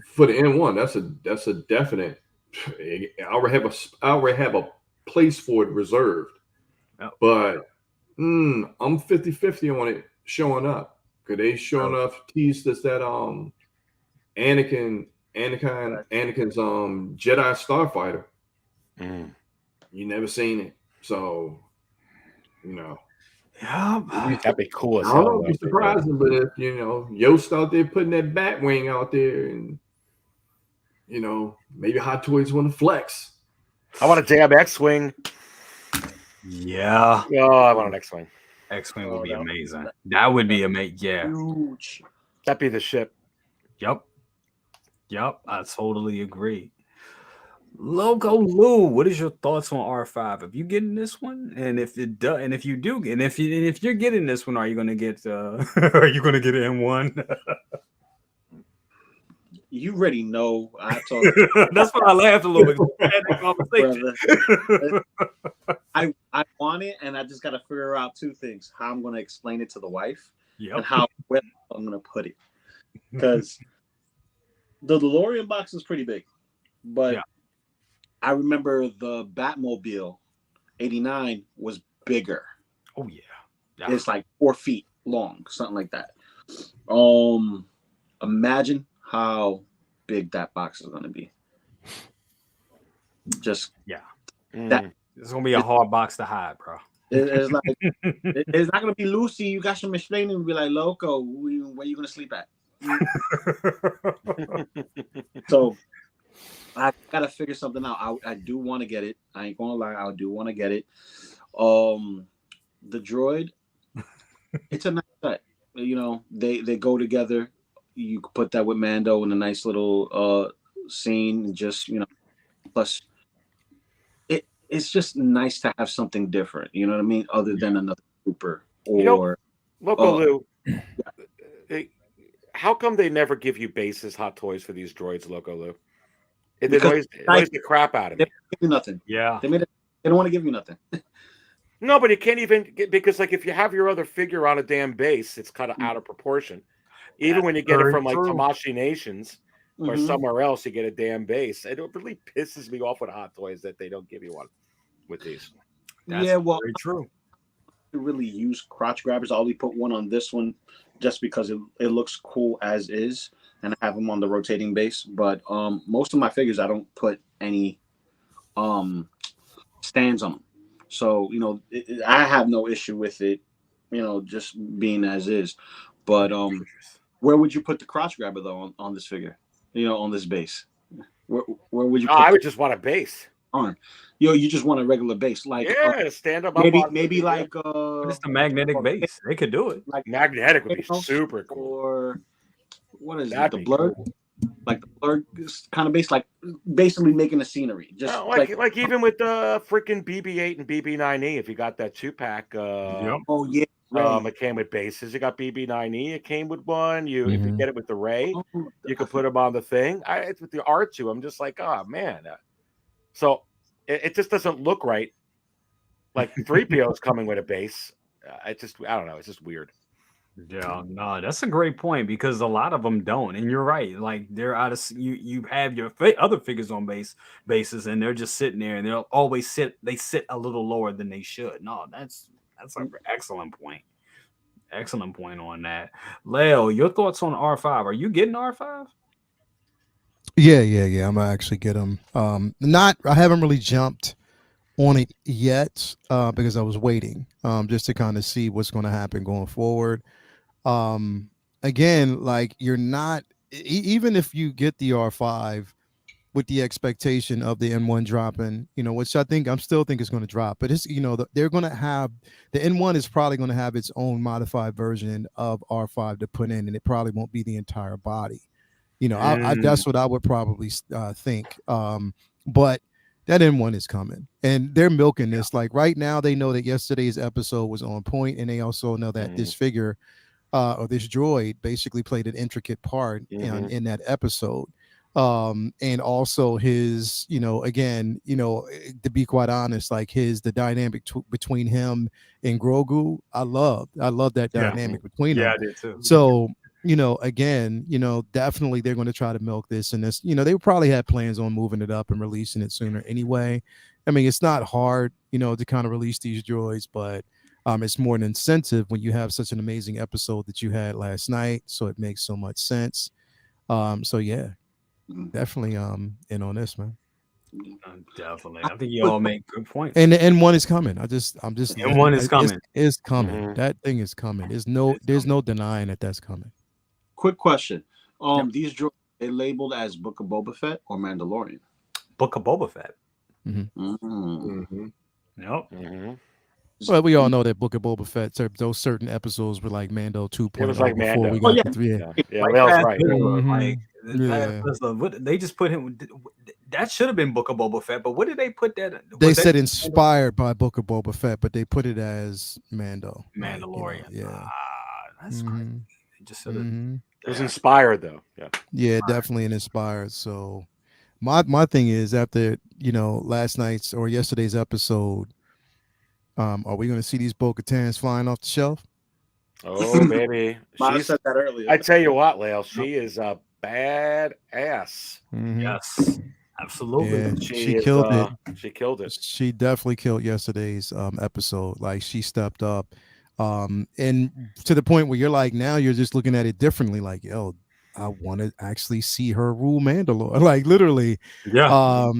for the M1, that's a definite. I already have a place for it reserved, but I'm 50-50 on it showing up, because they sure enough teased us that Anakin's Jedi Starfighter. You never seen it, so yeah, that'd be cool as I hell. don't know, be surprising, but if Yost out there putting that bat wing out there, and maybe Hot Toys want to flex. I want a damn X-wing. Yeah. Oh, I want an X-wing. X-wing would be amazing. That would be amazing. Yeah. Huge. That'd be the ship. Yep. I totally agree. Loco Lu, what is your thoughts on R5? Have you getting this one? And if it does, and if you do, and if you're getting this one, are you going to get M1? You already know I talk. That's why I laughed a little bit. I want it, and I just got to figure out two things: how I'm going to explain it to the wife, and how I'm going to put it. Because the DeLorean box is pretty big, but I remember the Batmobile '89 was bigger. Oh yeah, it's like 4 feet long, something like that. Imagine how big that box is going to be. Just that it's going to be a hard box to hide, bro. It's like it's not going to be Lucy. You got some explaining and be like, Loco, where you going to sleep at? So I got to figure something out. I do want to get it. I ain't going to lie. I do want to get it. The droid, it's a nice set. They go together. You could put that with Mando in a nice little scene, and just plus it's just nice to have something different. You know what I mean? Other than another Cooper or Loco Lu. How come they never give you bases Hot Toys for these droids, Loco Lu? It annoys the crap out of me. They don't give you nothing. Yeah, they don't want to give you nothing. No, but you can't even get, because like if you have your other figure on a damn base, it's kind of out of proportion. Even when you get it from like Tamashi Nations or somewhere else, you get a damn base. It really pisses me off with Hot Toys that they don't give you one with these. That's very true. To really use crotch grabbers, I only put one on this one just because it looks cool as is, and I have them on the rotating base. But most of my figures, I don't put any stands on them. So I have no issue with it, just being as is. But where would you put the crotch grabber though on this figure? On this base. Where would you? I would just want a base. On you just want a regular base, like stand up. Maybe like it's the magnetic base. They could do it. Like magnetic would be super cool. Or what is it? The blur, like the blur kind of base, like basically making a scenery. Just like even with the freaking BB-8 and BB-9E, if you got that 2-pack. Oh yeah. It came with bases. You got BB-9E. It came with one. If you get it with the Ray, you could put them on the thing. It's with the R2. I'm just like, oh man. So it just doesn't look right. Like 3PO is coming with a base. I don't know. It's just weird. Yeah, no, that's a great point, because a lot of them don't, and you're right. Like they're out of you have your other figures on bases, and they're just sitting there, and they'll always sit a little lower than they should. No, that's an excellent point. Excellent point on that. Leo, your thoughts on R5? Are you getting R5? Yeah. I'm gonna actually get them. I haven't really jumped on it yet because I was waiting just to kind of see what's going to happen going forward. Again, like you're not even if you get the R5 with the expectation of the N1 dropping, which I'm still think is going to drop. But it's, they're going to have the N1 is probably going to have its own modified version of R5 to put in, and it probably won't be the entire body. That's what I would probably think. But that N1 is coming, and they're milking this. Like right now, they know that yesterday's episode was on point, and they also know that this figure or this droid basically played an intricate part in that episode. And also his, again, to be quite honest, like the dynamic between him and Grogu, I love that dynamic between them. Yeah, I did too. So, again, definitely they're going to try to milk this, and this, they probably had plans on moving it up and releasing it sooner anyway. I mean, it's not hard, to kind of release these droids, but it's more an incentive when you have such an amazing episode that you had last night. So it makes so much sense. So yeah. Definitely in on this, man. Definitely. I think you all make good points. And the N1 is coming. I'm just N1 is coming. It's coming. That thing is coming. There's no denying that that's coming. Quick question. These droids, they labeled as Book of Boba Fett or Mandalorian? Book of Boba Fett. Nope. Well, we all know that Book of Boba Fett, those certain episodes were like Mando 2.0. It was like before Mando. we got the 3. Yeah, that was right. They just put him. That should have been Book of Boba Fett, but what did they put that? They said inspired by Book of Boba Fett, but they put it as Mando. Mandalorian. Yeah. That's great. They just said it was inspired though. Yeah, definitely inspired. So my thing is, after last night's or yesterday's episode, are we going to see these Bo-Katans flying off the shelf? Oh, baby. I said that earlier. I tell you what, Lael, she is a bad ass. Yes, absolutely. Yeah, she killed it. She killed it. She definitely killed yesterday's episode. Like, she stepped up. And to the point where you're like, now you're just looking at it differently. Like, yo, I want to actually see her rule Mandalore. Like, literally. Yeah.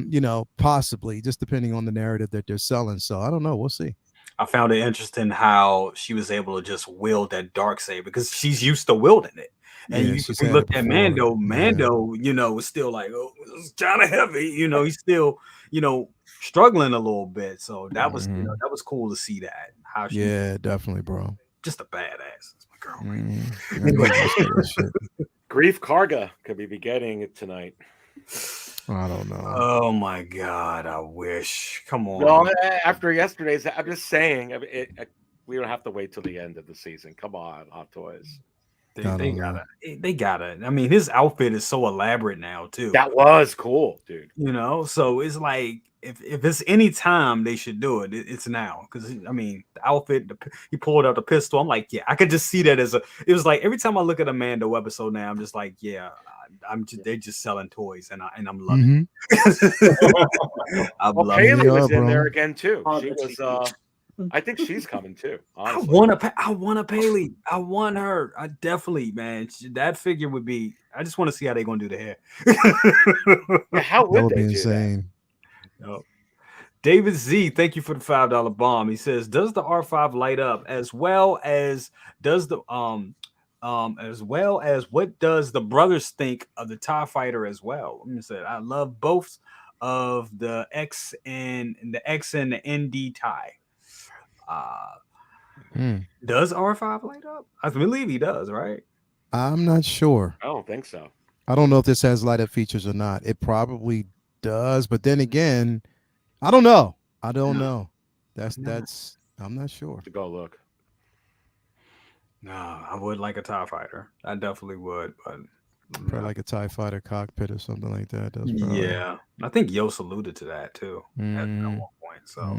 Possibly, just depending on the narrative that they're selling. So I don't know. We'll see. I found it interesting how she was able to just wield that darksaber because she's used to wielding it. And you look at Mando, was still like, oh, it's kind of heavy. He's still, struggling a little bit. So that was, that was cool to see that. How she, definitely, bro. Just a badass. That's my girl. Grief Karga could we be getting it tonight? I don't know. Oh my God! I wish. Come on. Well, after yesterday's, I'm just saying, we don't have to wait till the end of the season. Come on, Hot Toys. They gotta. I mean, his outfit is so elaborate now too. That was cool, dude. So it's like if it's any time they should do it, it's now. Because I mean, the outfit, he pulled out the pistol. I'm like, yeah, I could just see that as it was like every time I look at a Mando episode now, I'm just like, yeah, they're just selling toys, and I'm loving it. Haley was in there again too. She was. I think she's coming too. Honestly. I want a Paley. I want her. I definitely, man. That figure would be. I just want to see how they're gonna do the hair. How would they be do insane? That? David Z, thank you for the $5 bomb. He says, "Does the R5 light up as well as does the what does the brothers think of the TIE fighter as well?" Let me say, I love both of the X and the ND TIE. Does R5 light up? I believe he does, right? I'm not sure. I don't think so. I don't know if this has light up features or not. It probably does, but then again, I don't know. That's I'm not sure. To go look. No, I would like a TIE fighter. I definitely would, but probably like a TIE fighter cockpit or something like that. Yeah, I think Yost alluded to that too at one point. So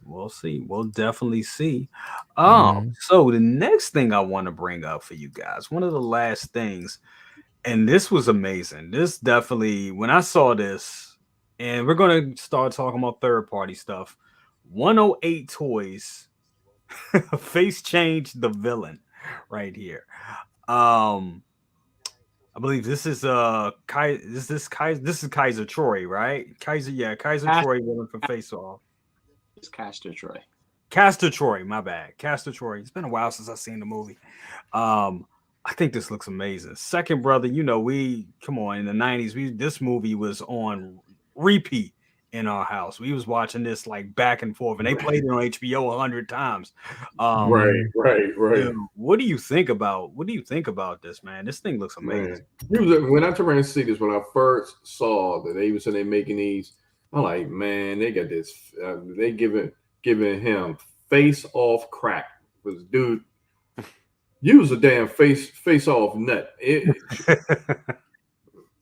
we'll see. We'll definitely see. So the next thing I want to bring up for you guys, one of the last things, and this was amazing. This definitely, when I saw this, and we're gonna start talking about third-party stuff. 108 Toys face change the villain right here. I believe this is Kaiser Troy, right? Kaiser Troy villain for Face Off. It's Castor Troy. Castor Troy, my bad. Castor Troy. It's been a while since I've seen the movie. I think this looks amazing. Second, brother, you know, come on, in the 90s, this movie was on repeat in our house. We was watching this like back and forth, and they played it on HBO 100 times. Right. What do you think about this, man? This thing looks amazing. Man. When I turned around and see this, when I first saw that they were making these, I'm like, man, they got this. They giving him face off crack. Because dude, you was a damn face off nut.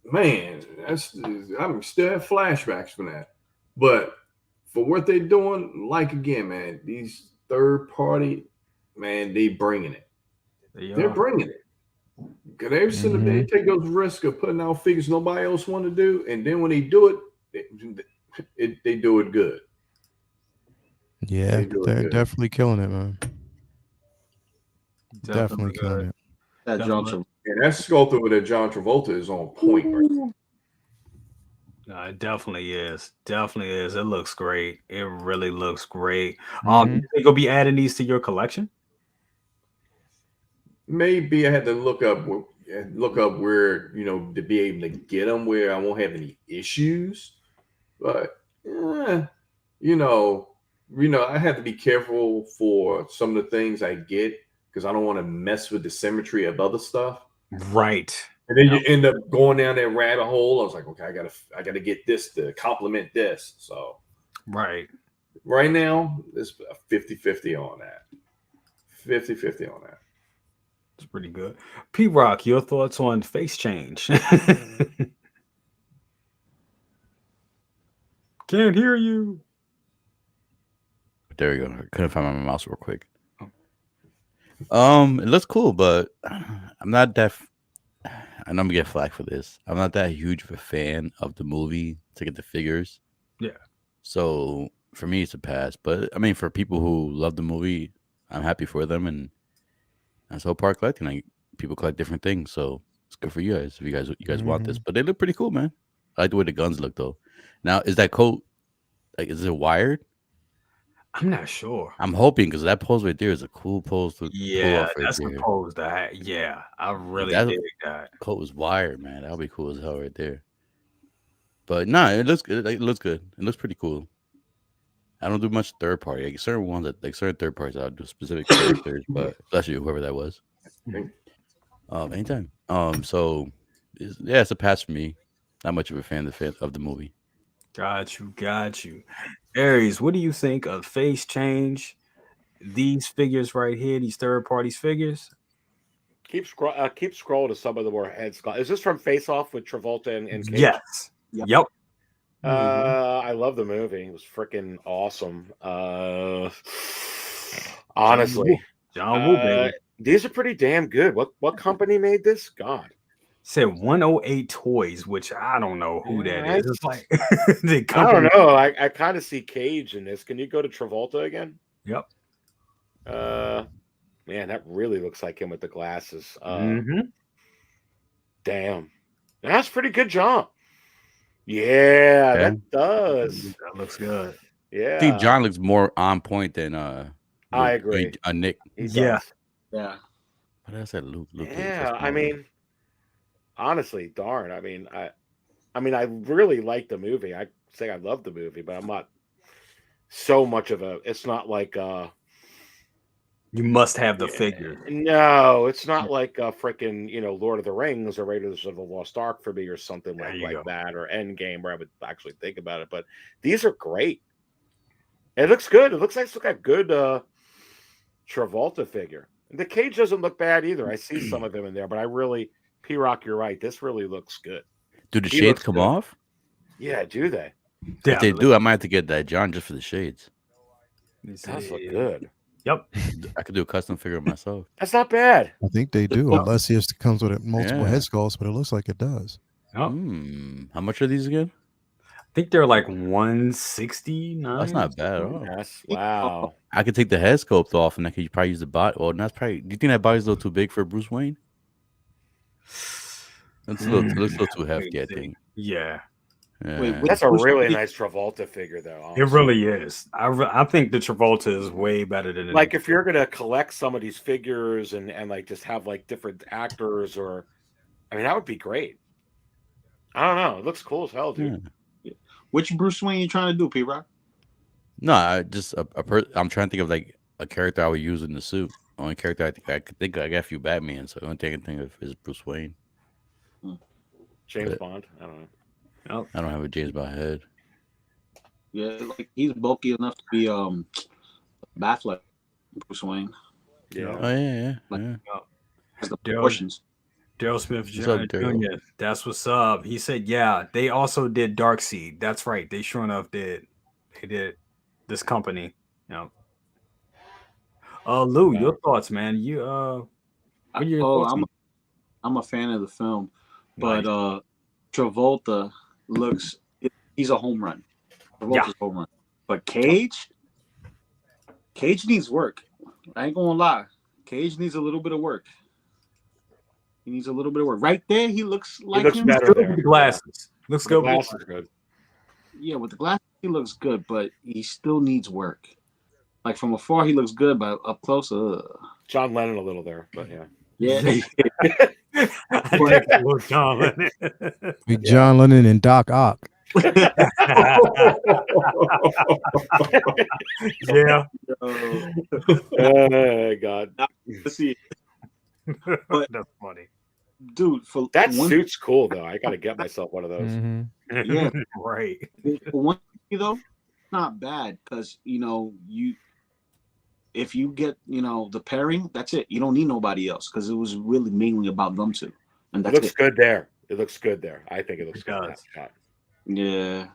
Man, I'm still have flashbacks from that. But for what they're doing, like again, man, these third party, man, they bringing it. They're bringing it. Because they've seen they take those risks of putting out figures nobody else want to do, and then when they do it, they do it good. Yeah, they're definitely killing it, man. Definitely killing it. That John Travolta. And that sculpture with that John Travolta is on point. Right? No, it definitely is. Definitely is. It looks great. It really looks great. You think you'll be adding these to your collection? Maybe I had to look up where, you know, to be able to get them where I won't have any issues. But you know, I have to be careful for some of the things I get because I don't want to mess with the symmetry of other stuff. Right. And then you end up going down that rabbit hole. I was like, okay, I gotta get this to complement this. So right now, it's a 50-50 on that. 50-50 on that. It's pretty good. P-Rock, your thoughts on face change? Can't hear you. There we go. I couldn't find my mouse real quick. It looks cool, but I'm not that. And I'm gonna get flack for this. I'm not that huge of a fan of the movie to get the figures. Yeah. So for me, it's a pass. But I mean, for people who love the movie, I'm happy for them, and that's whole part collecting. Like people collect different things, so it's good for you guys if you guys want this. But they look pretty cool, man. I like the way the guns look, though. Now, is that coat like? Is it wired? I'm not sure. I'm hoping because that pose right there is a cool pose to pull off right that's there. a pose that I really dig that. Coat was wired, man. That would be cool as hell right there. But nah, it looks good. It looks good. It looks pretty cool. I don't do much third party. Like certain ones that certain third parties, I'll do specific characters, but especially whoever that was. Anytime. So it's a pass for me. Not much of a fan of the movie. Got you. Aries, what do you think of face change? These figures right here, these third parties figures. Keep scroll to some of the more head sculpt. Is this from Face Off with Travolta and Cage? Yes. Yep. I love the movie. It was freaking awesome. Honestly, John Woo, baby. These are pretty damn good. What company made this? God. Said 108 Toys, which I don't know who that is. It's like I don't know. I kind of see Cage in this. Can you go to Travolta again? Yep. Man, that really looks like him with the glasses. Damn. That's a pretty good job. Yeah, that does. That looks good. Yeah. I think John looks more on point than I agree. Nick. Yeah. What else that Luke? Yeah, I mean, honestly, darn. I mean, I really like the movie. I say I love the movie, but I'm not so much of a. It's not like you must have the figure. No, it's not like freaking Lord of the Rings or Raiders of the Lost Ark for me or something like that, or Endgame where I would actually think about it. But these are great. It looks good. It looks like it's a good Travolta figure. The Cage doesn't look bad either. I see some of them in there, but I really, P-Rock, you're right. This really looks good. Do the shades come off? Yeah, do they? If they do, I might have to get that John just for the shades. It does look good. Yep. I could do a custom figure myself. That's not bad. I think they do, unless it comes with multiple head sculpts, but it looks like it does. Oh. How much are these again? I think they're like 169. That's not bad at all. Wow. I could take the head sculpt off, and I could probably use the body. Well, that's probably. Do you think that body's a little too big for Bruce Wayne? It looks a little too hefty, I think. Yeah. Yeah. That's a really nice Travolta figure, though. Honestly. It really is. I think the Travolta is way better than like if you're gonna collect some of these figures and like just have like different actors, or I mean, that would be great. I don't know. It looks cool as hell, dude. Yeah. Which Bruce Wayne you trying to do, P-Rock? No, I just I'm trying to think of like a character I would use in the suit. Only character I could think of, I got a few Batman, so the only thing I can think of is Bruce Wayne. James Bond. I don't know. I don't have a James Bond head. Yeah, like he's bulky enough to be Batfleck, Bruce Wayne. Yeah. Oh yeah. Like, Yeah. has the proportions. Daryl Smith What's up, Daryl? Jr. That's what's up. He said, yeah, they also did Darkseid. That's right. They sure enough did. They did this company. You know. Lou, your thoughts, man. You what are your thoughts? I'm a fan of the film, but Travolta he's a home run. Travolta's a home run. But Cage needs work. I ain't gonna lie. Cage needs a little bit of work. He needs a little bit of work. Right there, he looks like looks him. better there. With the glasses. Looks good. Glasses good. Yeah, with the glasses, he looks good, but he still needs work. Like from afar, he looks good, but up close, John Lennon a little there, but yeah. Yeah. I think it was John Lennon. With John Lennon and Doc Ock. Yeah. Oh God. Let's see. But, that's funny. Dude, for that suit's cool though. I gotta get myself one of those. Mm-hmm. Yeah, right. For one thing, though, not bad because if you get the pairing, that's it. You don't need nobody else because it was really mainly about them two, and that's it looks good there. It looks good there. I think it looks good. Yeah.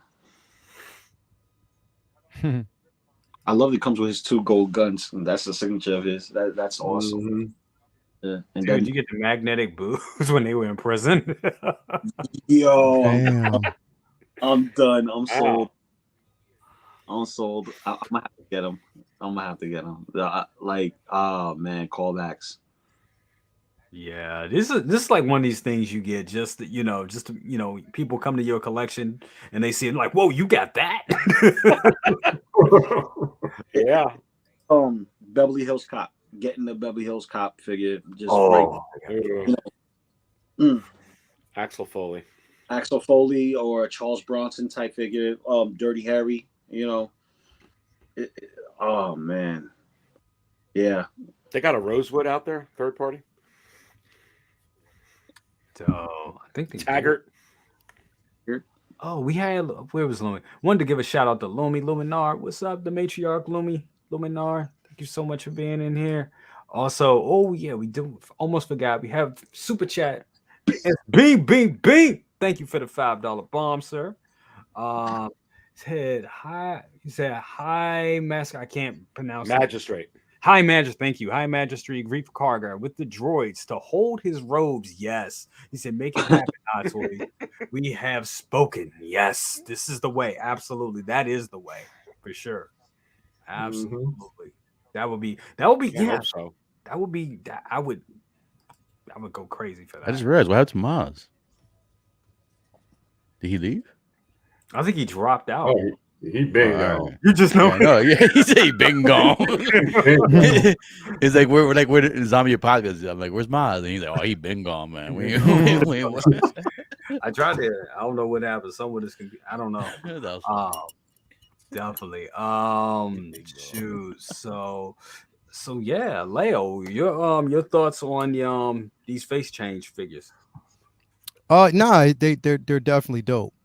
I love that it comes with his 2 gold guns, and that's the signature of his. That's awesome. Mm-hmm. Yeah, and dude, then you get the magnetic boots when they were in prison. Yo, Damn. I'm done. I'm sold. I'm sold. I'm gonna have to get them. Oh man, callbacks. Yeah, this is like one of these things you get just people come to your collection and they see it like, whoa, you got that. Yeah. Beverly Hills Cop. Getting the Beverly Hills Cop figure just Axel Foley. Axel Foley or Charles Bronson type figure. Dirty Harry. Oh man. Yeah. They got a Rosewood out there, third party. So I think they Taggart. Oh, we had where was Lumi? Wanted to give a shout out to Lumi Luminar. What's up, the matriarch Lumi Luminar? Thank you so much for being in here. Also, oh yeah, we do almost forgot. We have super chat. Bing. Thank you for the $5 bomb, sir. Said hi. He said hi, mask. I can't pronounce Magistrate. High Magistrate, thank you. High Magistrate Grief Karga with the droids to hold his robes. Yes. He said, make it happen, Natori. We have spoken. Yes. This is the way. Absolutely. That is the way. For sure. Absolutely. Mm-hmm. That would be yeah. So. That would be I would go crazy for that. I just realized what happened to Maz. Did he leave? I think he dropped out. Oh, he been gone. You just know. Yeah, he said he been gone. It's like we're in zombie apocalypse. I'm like, where's Maz? And he's like, oh, he been gone, man. I tried to. I don't know what happened. Some of this can be. I don't know. Definitely. Shoot. So yeah, Leo, your thoughts on these face change figures? Nah, they're definitely dope.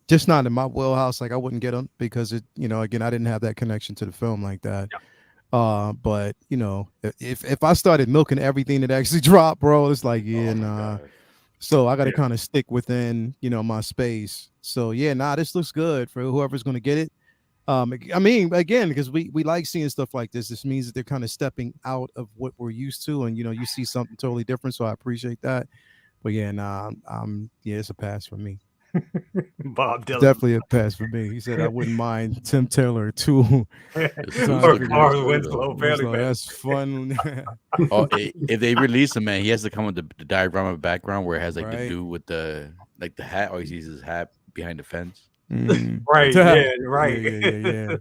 Just not in my wheelhouse. Like I wouldn't get them because again, I didn't have that connection to the film like that. Yeah. But if I started milking everything that actually dropped, bro, it's like nah. So I got to kind of stick within my space. So yeah, this looks good for whoever's going to get it. I mean, again, because we like seeing stuff like this. This means that they're kind of stepping out of what we're used to, and you see something totally different. So I appreciate that. But yeah, it's a pass for me. Bob Dylan. Definitely a pass for me. He said I wouldn't mind Tim Taylor too. That's fun. If they release him, man, he has to come with the diorama background where it has like the dude with the hat. Always uses his hat behind the fence. Right, yeah, right. Yeah.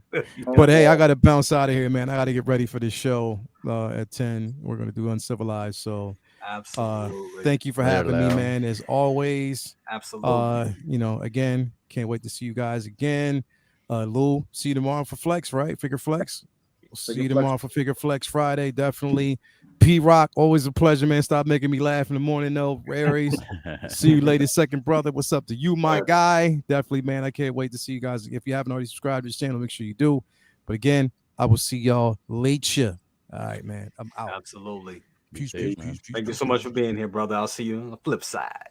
But hey, I gotta bounce out of here, man. I gotta get ready for this show at 10. We're gonna do Uncivilized. So Absolutely. thank you for having me, man. As always. Absolutely. Again, can't wait to see you guys again. Lou, see you tomorrow for Flex, right? Figure Flex. See you tomorrow for Figure Flex Friday. Definitely. P Rock, always a pleasure, man. Stop making me laugh in the morning, though. Aries. See you later, second brother. What's up to you, my guy? Definitely, man. I can't wait to see you guys. If you haven't already subscribed to this channel, make sure you do. But again, I will see y'all later. All right, man. I'm out. Absolutely. Peace. Thank you so much for being here, brother. I'll see you on the flip side.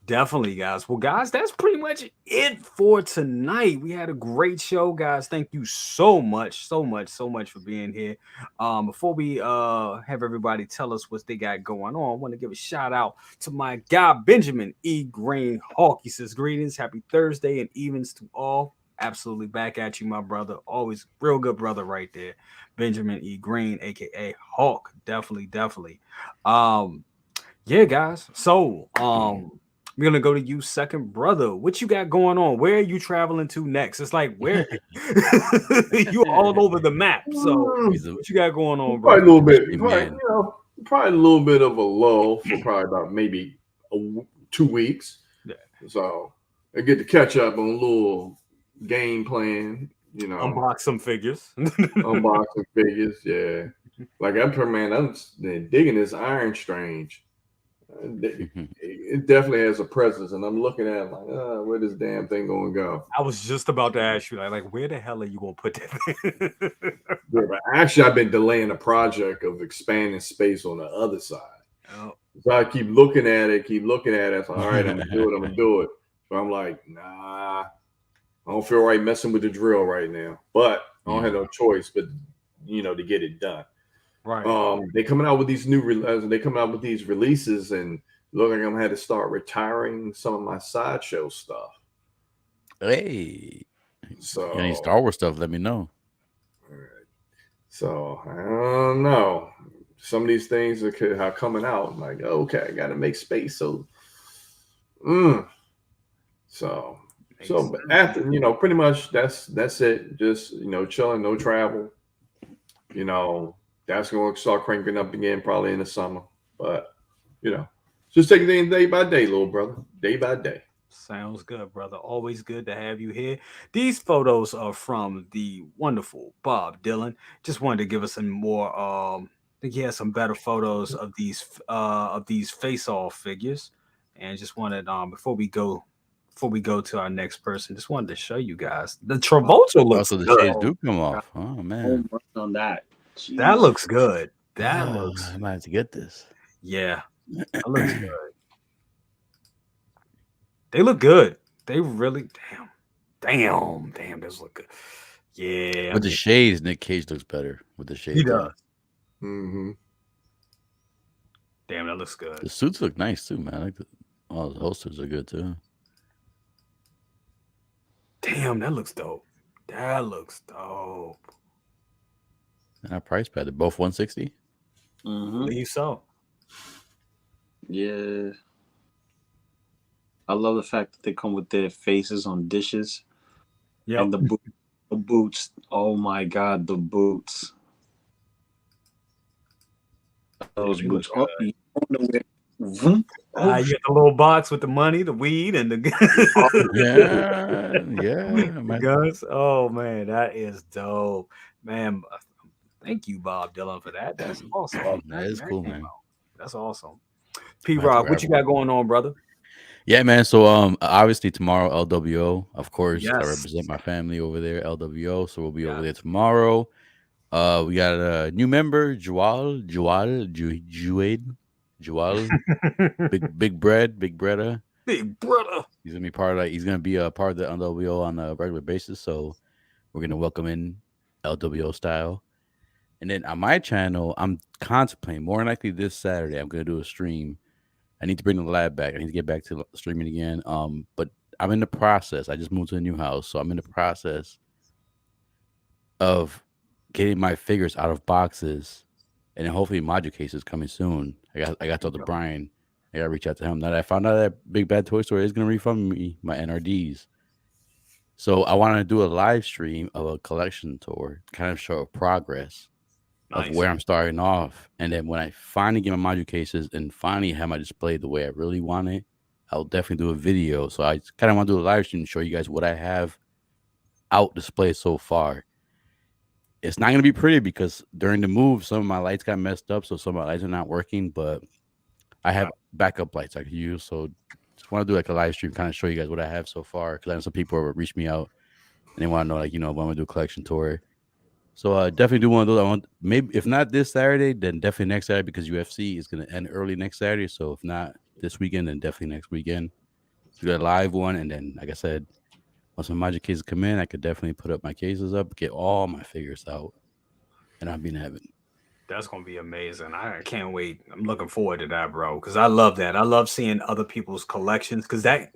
Definitely, guys. Well, guys, that's pretty much it for tonight. We had a great show, guys. Thank you so much for being here. Before we have everybody tell us what they got going on, I want to give a shout out to my guy Benjamin E. Green Hawk. He says, greetings, happy Thursday and evens to all. Absolutely back at you, my brother. Always real good brother right there. Benjamin E. Green, aka Hawk. Definitely. Yeah, guys. So we're gonna go to you, second brother. What you got going on? Where are you traveling to next? It's like where you all over the map. So what you got going on, bro? Probably a little bit of a lull for probably about maybe 2 weeks. Yeah. So I get to catch up on a little game plan. Unbox some figures. Unboxing figures, yeah. Like I'm digging this Iron Strange. It definitely has a presence, and I'm looking at it like, where this damn thing gonna go? I was just about to ask you, like where the hell are you gonna put that thing? Yeah, but actually, I've been delaying the project of expanding space on the other side. Oh. So I keep looking at it. So, all right, I'm gonna do it. So I'm like, nah, I don't feel right messing with the drill right now. But I don't have no choice but to get it done. Right. They coming out with these releases, and look like I'm gonna have to start retiring some of my sideshow stuff. Hey, so any Star Wars stuff? Let me know. All right. So I don't know. Some of these things are coming out. I'm like, okay, I got to make space. So after pretty much that's it. Just chilling, no travel. That's going to start cranking up again probably in the summer. But, just take it day by day, little brother. Day by day. Sounds good, brother. Always good to have you here. These photos are from the wonderful Bob Dylan. Just wanted to give us some more. I think he has some better photos of these face-off figures. And just wanted before we go to our next person, just wanted to show you guys the Travolta looks also the good. shades do come off. Oh man, on that. Jeez. That looks good. Looks. I might have to get this. Yeah, that looks good. They look good. They really damn. Those look good. Yeah. With the shades, Nick Cage looks better with the shades. He does. Mm-hmm. Damn, that looks good. The suits look nice too, man. I like the holsters are good too. Damn, that looks dope. And our price pad, they're both 160. I believe so. Yeah. I love the fact that they come with their faces on dishes. Yeah. And the boots. Oh my God, the boots. Those boots. You get the little box with the money, the weed, and the the guns. Oh man, that is dope, man. Thank you, Bob Dylan, for that. That's awesome. That is cool, man. That's awesome. P Rock, what you got going on, brother? Yeah, man. So obviously tomorrow LWO, of course. I represent my family over there, LWO. So we'll be over there tomorrow. We got a new member, Jual, Big Brother. Big brother. He's gonna be a part of the LWO on a regular basis. So we're gonna welcome in LWO style. And then on my channel, I'm contemplating more than likely this Saturday, I'm gonna do a stream. I need to bring the lab back. I need to get back to streaming again. But I'm in the process. I just moved to a new house, so I'm in the process of getting my figures out of boxes, and then hopefully module cases coming soon. I got to talk to Brian. I got to reach out to him. Now that I found out that Big Bad Toy Store is going to refund me my NRDs, So I want to do a live stream of a collection tour, kind of show progress of where I'm starting off. And then when I finally get my module cases and finally have my display the way I really want it, I'll definitely do a video. So I kind of want to do a live stream and show you guys what I have out displayed so far. It's not going to be pretty because during the move, some of my lights got messed up. So some of my lights are not working, but I have backup lights I can use. So just want to do like a live stream, kind of show you guys what I have so far. Because I know some people will reach me out and they want to know, like, if I'm going to do a collection tour. So I definitely do one of those. I want, maybe if not this Saturday, then definitely next Saturday, because UFC is going to end early next Saturday. So if not this weekend, then definitely next weekend. So do a live one, and then, like I said, once my magic cases come in, I could definitely put up my cases up, get all my figures out, and I'll be in heaven. That's gonna be amazing. I can't wait. I'm looking forward to that, bro. Because I love that. I love seeing other people's collections. Because that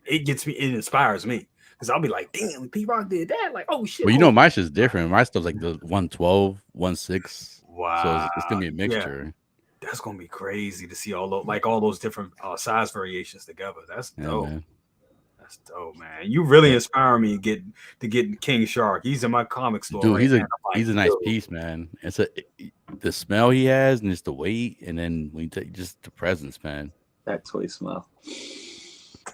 it gets me. It inspires me. Because I'll be like, damn, P-Rock did that. Like, oh shit. Well, my shit's different. My stuff's like the 112, 16. Wow. So it's gonna be a mixture. Yeah. That's gonna be crazy to see all those different size variations together. That's dope. Man. That's dope, man. You really inspire me to get King Shark. He's in my comic store. Dude, right he's a nice piece, man. It's the smell he has, and just the weight, and then when you take just the presence, man. That toy smell.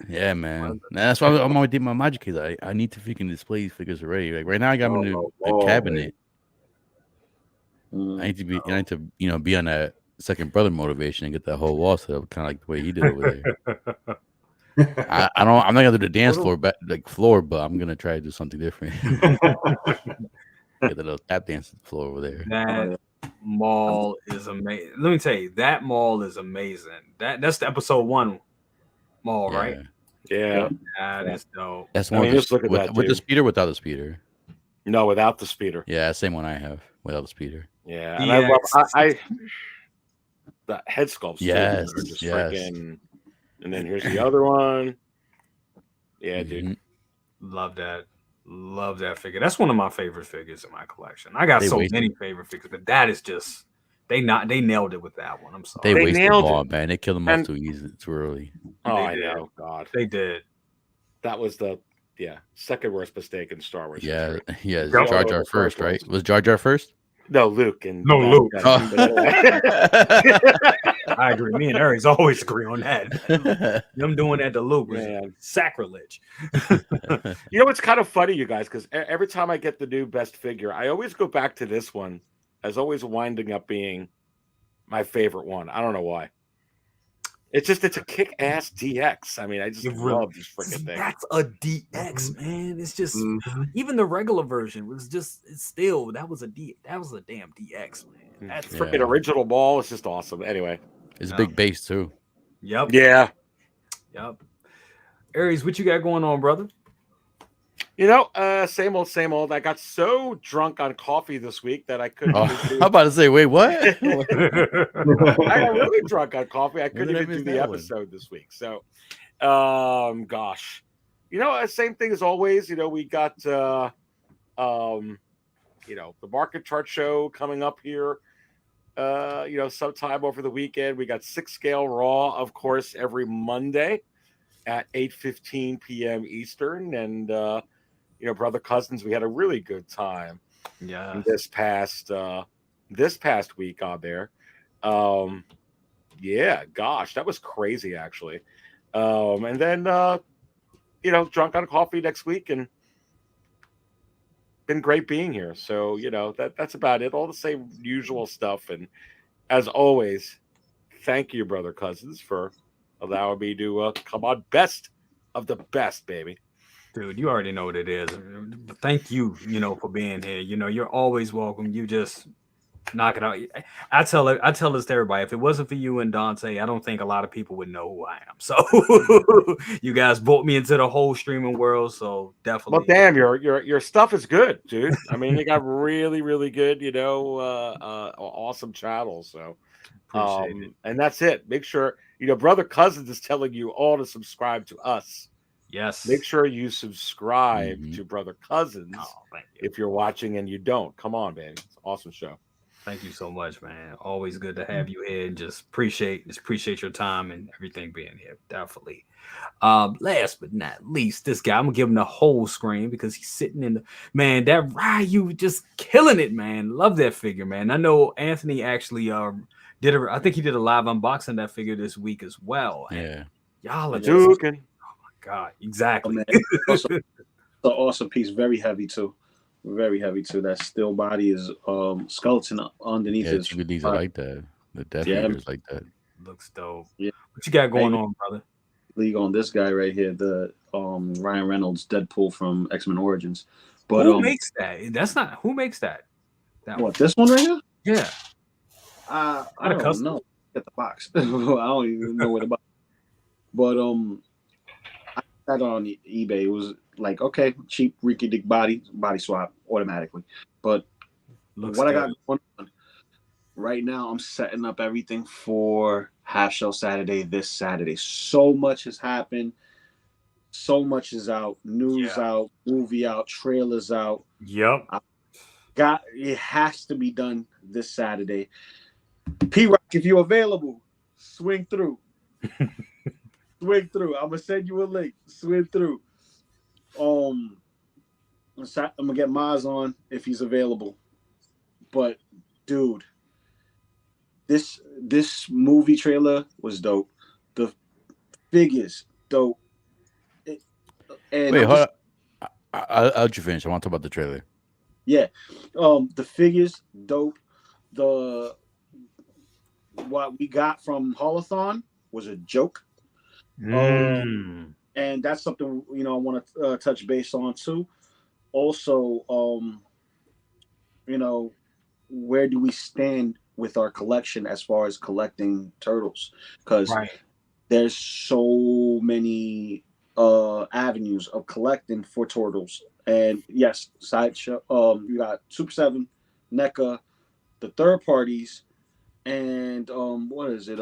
Yeah, man. That's why I'm always doing my magic case. I need to freaking display these figures already. Like right now, I got them in a cabinet. I need to be on that second brother motivation and get that whole wall set up, kind of like the way he did over there. I'm not gonna do the dance floor, but I'm gonna try to do something different. Get the little tap dance floor over there. That mall is amazing. Let me tell you, that mall is amazing. That's the episode 1 mall, right? Yeah, that is dope. That's more. Just look at that with the speeder, without the speeder. No, without the speeder. Yeah, same one I have without the speeder. Yeah, and I the head sculpts. Yes, are just freaking. And then here's the other one. Yeah, dude. Love that figure. That's one of my favorite figures in my collection. I got many favorite figures, but that is just they nailed it with that one. I'm sorry. They wasted the ball, man. They killed them off too easy, too early. Oh, I know. God. They did. That was the second worst mistake in Star Wars. Yeah. Jar Jar first, right? Was Jar Jar first? No, Luke. Luke. I agree. Me and Aries always agree on that. Them doing that to Luke was sacrilege. You know what's kind of funny, you guys, because every time I get the new best figure, I always go back to this one as always winding up being my favorite one. I don't know why. It's a kick-ass DX. I mean, I just love this freaking thing. That's a DX, man. It's just even the regular version was just that was a damn DX, man. That's freaking original ball. It's just awesome. Anyway, it's a big base too. Yep. Yeah. Yep. Aries, what you got going on, brother? Same old. I got so drunk on coffee this week that I couldn't. I'm about to say, wait, what? I got really drunk on coffee. I couldn't even do the episode this week. So, gosh, same thing as always. We got, the market chart show coming up here. Sometime over the weekend. We got 6 Scale Raw, of course, every Monday at 8:15 p.m. Eastern, and Brother Cousins, we had a really good time. Yeah. This past week on there. Yeah, gosh, that was crazy actually. And then drunk on coffee next week, and been great being here. So, that's about it. All the same usual stuff. And as always, thank you, Brother Cousins, for allowing me to come on best of the best, baby. Dude, you already know what it is. Thank you, for being here. You're always welcome. You just knock it out. I tell this to everybody. If it wasn't for you and Dante, I don't think a lot of people would know who I am. So you guys brought me into the whole streaming world. So definitely. Well, damn, your stuff is good, dude. I mean, you got really, really good, awesome channels. So and that's it. Make sure Brother Cousins is telling you all to subscribe to us. Yes. Make sure you subscribe to Brother Cousins if you're watching and you don't. Come on, man. It's an awesome show. Thank you so much, man. Always good to have you here. And just appreciate your time and everything being here. Definitely. Last but not least, this guy, I'm gonna give him the whole screen because he's sitting in the man. That Ryu just killing it, man. Love that figure, man. I know Anthony actually I think he did a live unboxing of that figure this week as well. Yeah. Y'all are just, oh Joking. my god, exactly. Also, it's an awesome piece, very heavy too. Very heavy too. That steel body is skeleton underneath Yeah, it. it's really like that. The death Yeah. figures like that. Looks dope. Yeah. What you got going on, brother? League on this guy right here, the Ryan Reynolds Deadpool from X-Men Origins. But who makes that? That's not who makes that. What, this one right here? Yeah. I don't know. Get the box. I don't even know where the box. But I got on eBay. It was like, okay, cheap Ricky Dick body swap automatically. But Looks what good. I got going on right now, I'm setting up everything for Half Shell Saturday this Saturday. So much has happened. So much is out. News out, movie out, trailers out. Yep. It has to be done this Saturday. P-Rock, if you're available, swing through. Swing through. I'm gonna send you a link. Swing through. I'm gonna get Maz on if he's available. But dude, this movie trailer was dope. The figures dope. Wait, hold up. I'll let you finish. I want to talk about the trailer. Yeah, the figures dope. What we got from Holothon was a joke. And that's something I want to touch base on too. Also, where do we stand with our collection as far as collecting turtles? Because there's so many avenues of collecting for turtles. And yes, Sideshow. You got Super 7, NECA, the third parties, and what is it?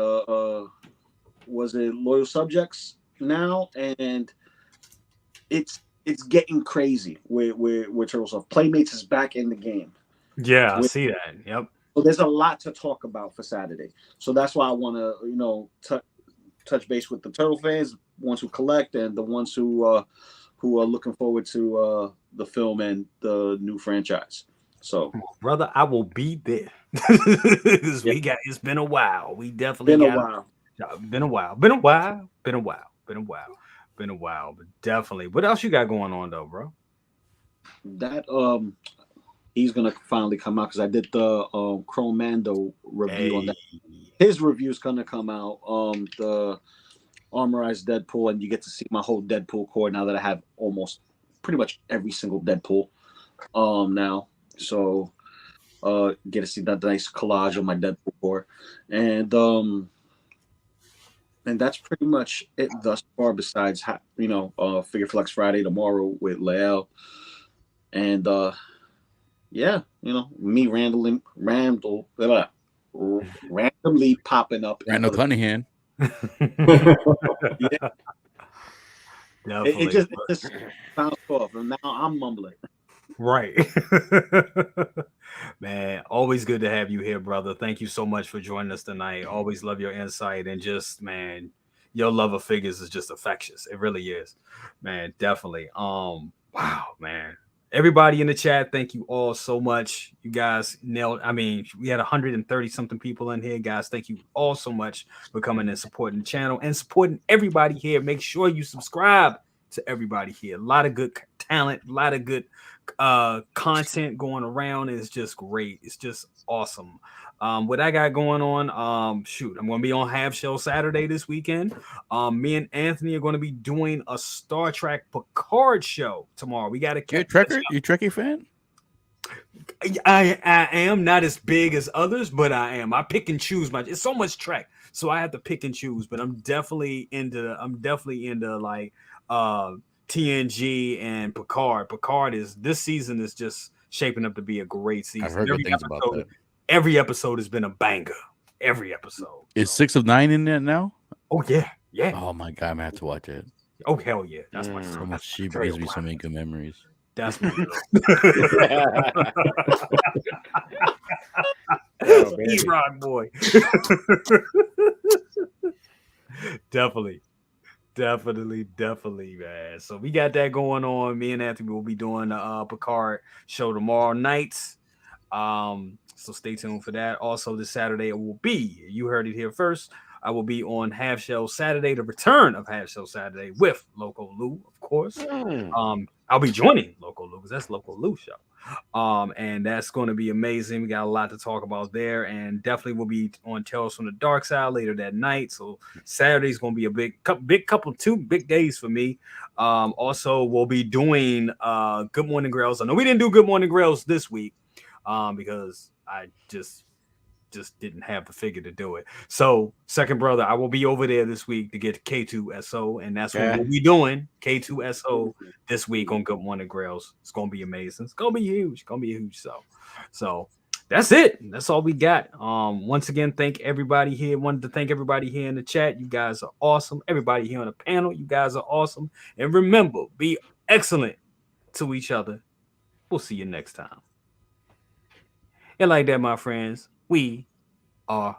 Was it Loyal Subjects now? And it's getting crazy with turtles stuff. Playmates is back in the game. Yeah, I see that. Yep. So there's a lot to talk about for Saturday. So that's why I want to touch base with the turtle fans, ones who collect, and the ones who are looking forward to the film and the new franchise. So, brother, I will be there. It's been a while. We definitely been a while. But definitely. What else you got going on though, bro? That he's gonna finally come out because I did the Chrome Mando review on that. His review's gonna come out. The Armorized Deadpool, and you get to see my whole Deadpool core now that I have almost pretty much every single Deadpool now. So get to see that nice collage of my Deadpool core. And that's pretty much it thus far, besides Figure Flex Friday tomorrow with Lael. And me randomly popping up. Randall Cunningham. It just sounds off, and now I'm mumbling. Right. Man, always good to have you here, brother. Thank you so much for joining us tonight. Always love your insight, and just, man, your love of figures is just infectious. It really is, man. Definitely. Wow, man. Everybody in the chat, thank you all so much. You guys nailed. I mean, we had 130 something people in here, guys. Thank you all so much for coming and supporting the channel and supporting everybody here. Make sure you subscribe to everybody here. A lot of good talent, a lot of good content going around. Is just great. It's just awesome. What I got going on, I'm going to be on Half Shell Saturday this weekend. Me and Anthony are going to be doing a Star Trek Picard show tomorrow. We got to catch you Trekkie fan? I am not as big as others, but I am. I pick and choose it's so much Trek, so I have to pick and choose. But I'm definitely into like TNG and Picard. This season is just shaping up to be a great season. I've heard good things about that. Every episode has been a banger. Every episode. Is 6 of 9 in there now? Oh yeah. Oh my god, I'm gonna have to watch it. Oh hell yeah. That's my so much. She brings me so many good memories. That's my Oh, Speed baby. Rock boy. Definitely. Definitely, man. So we got that going on. Me and Anthony will be doing the Picard show tomorrow night. So stay tuned for that. Also, this Saturday it will be, you heard it here first. I will be on Half Shell Saturday, the return of Half Shell Saturday with Loco Lu, of course. I'll be joining Loco Lu because that's Loco Lu show. And that's going to be amazing. We got a lot to talk about there, and definitely will be on Tales from the Dark Side later that night. So Saturday's going to be a big couple, 2 big days for me. Also, we'll be doing Good Morning Grails. I know we didn't do Good Morning Grails this week because I just didn't have the figure to do it. So, second brother, I will be over there this week to get K2SO, and that's what we'll be doing. K2SO this week on Good Morning Grails. It's gonna be amazing. It's gonna be huge. So that's it. That's all we got. Once again, thank everybody here. Wanted to thank everybody here in the chat. You guys are awesome. Everybody here on the panel, you guys are awesome. And remember, be excellent to each other. We'll see you next time. And like that, my friends, we are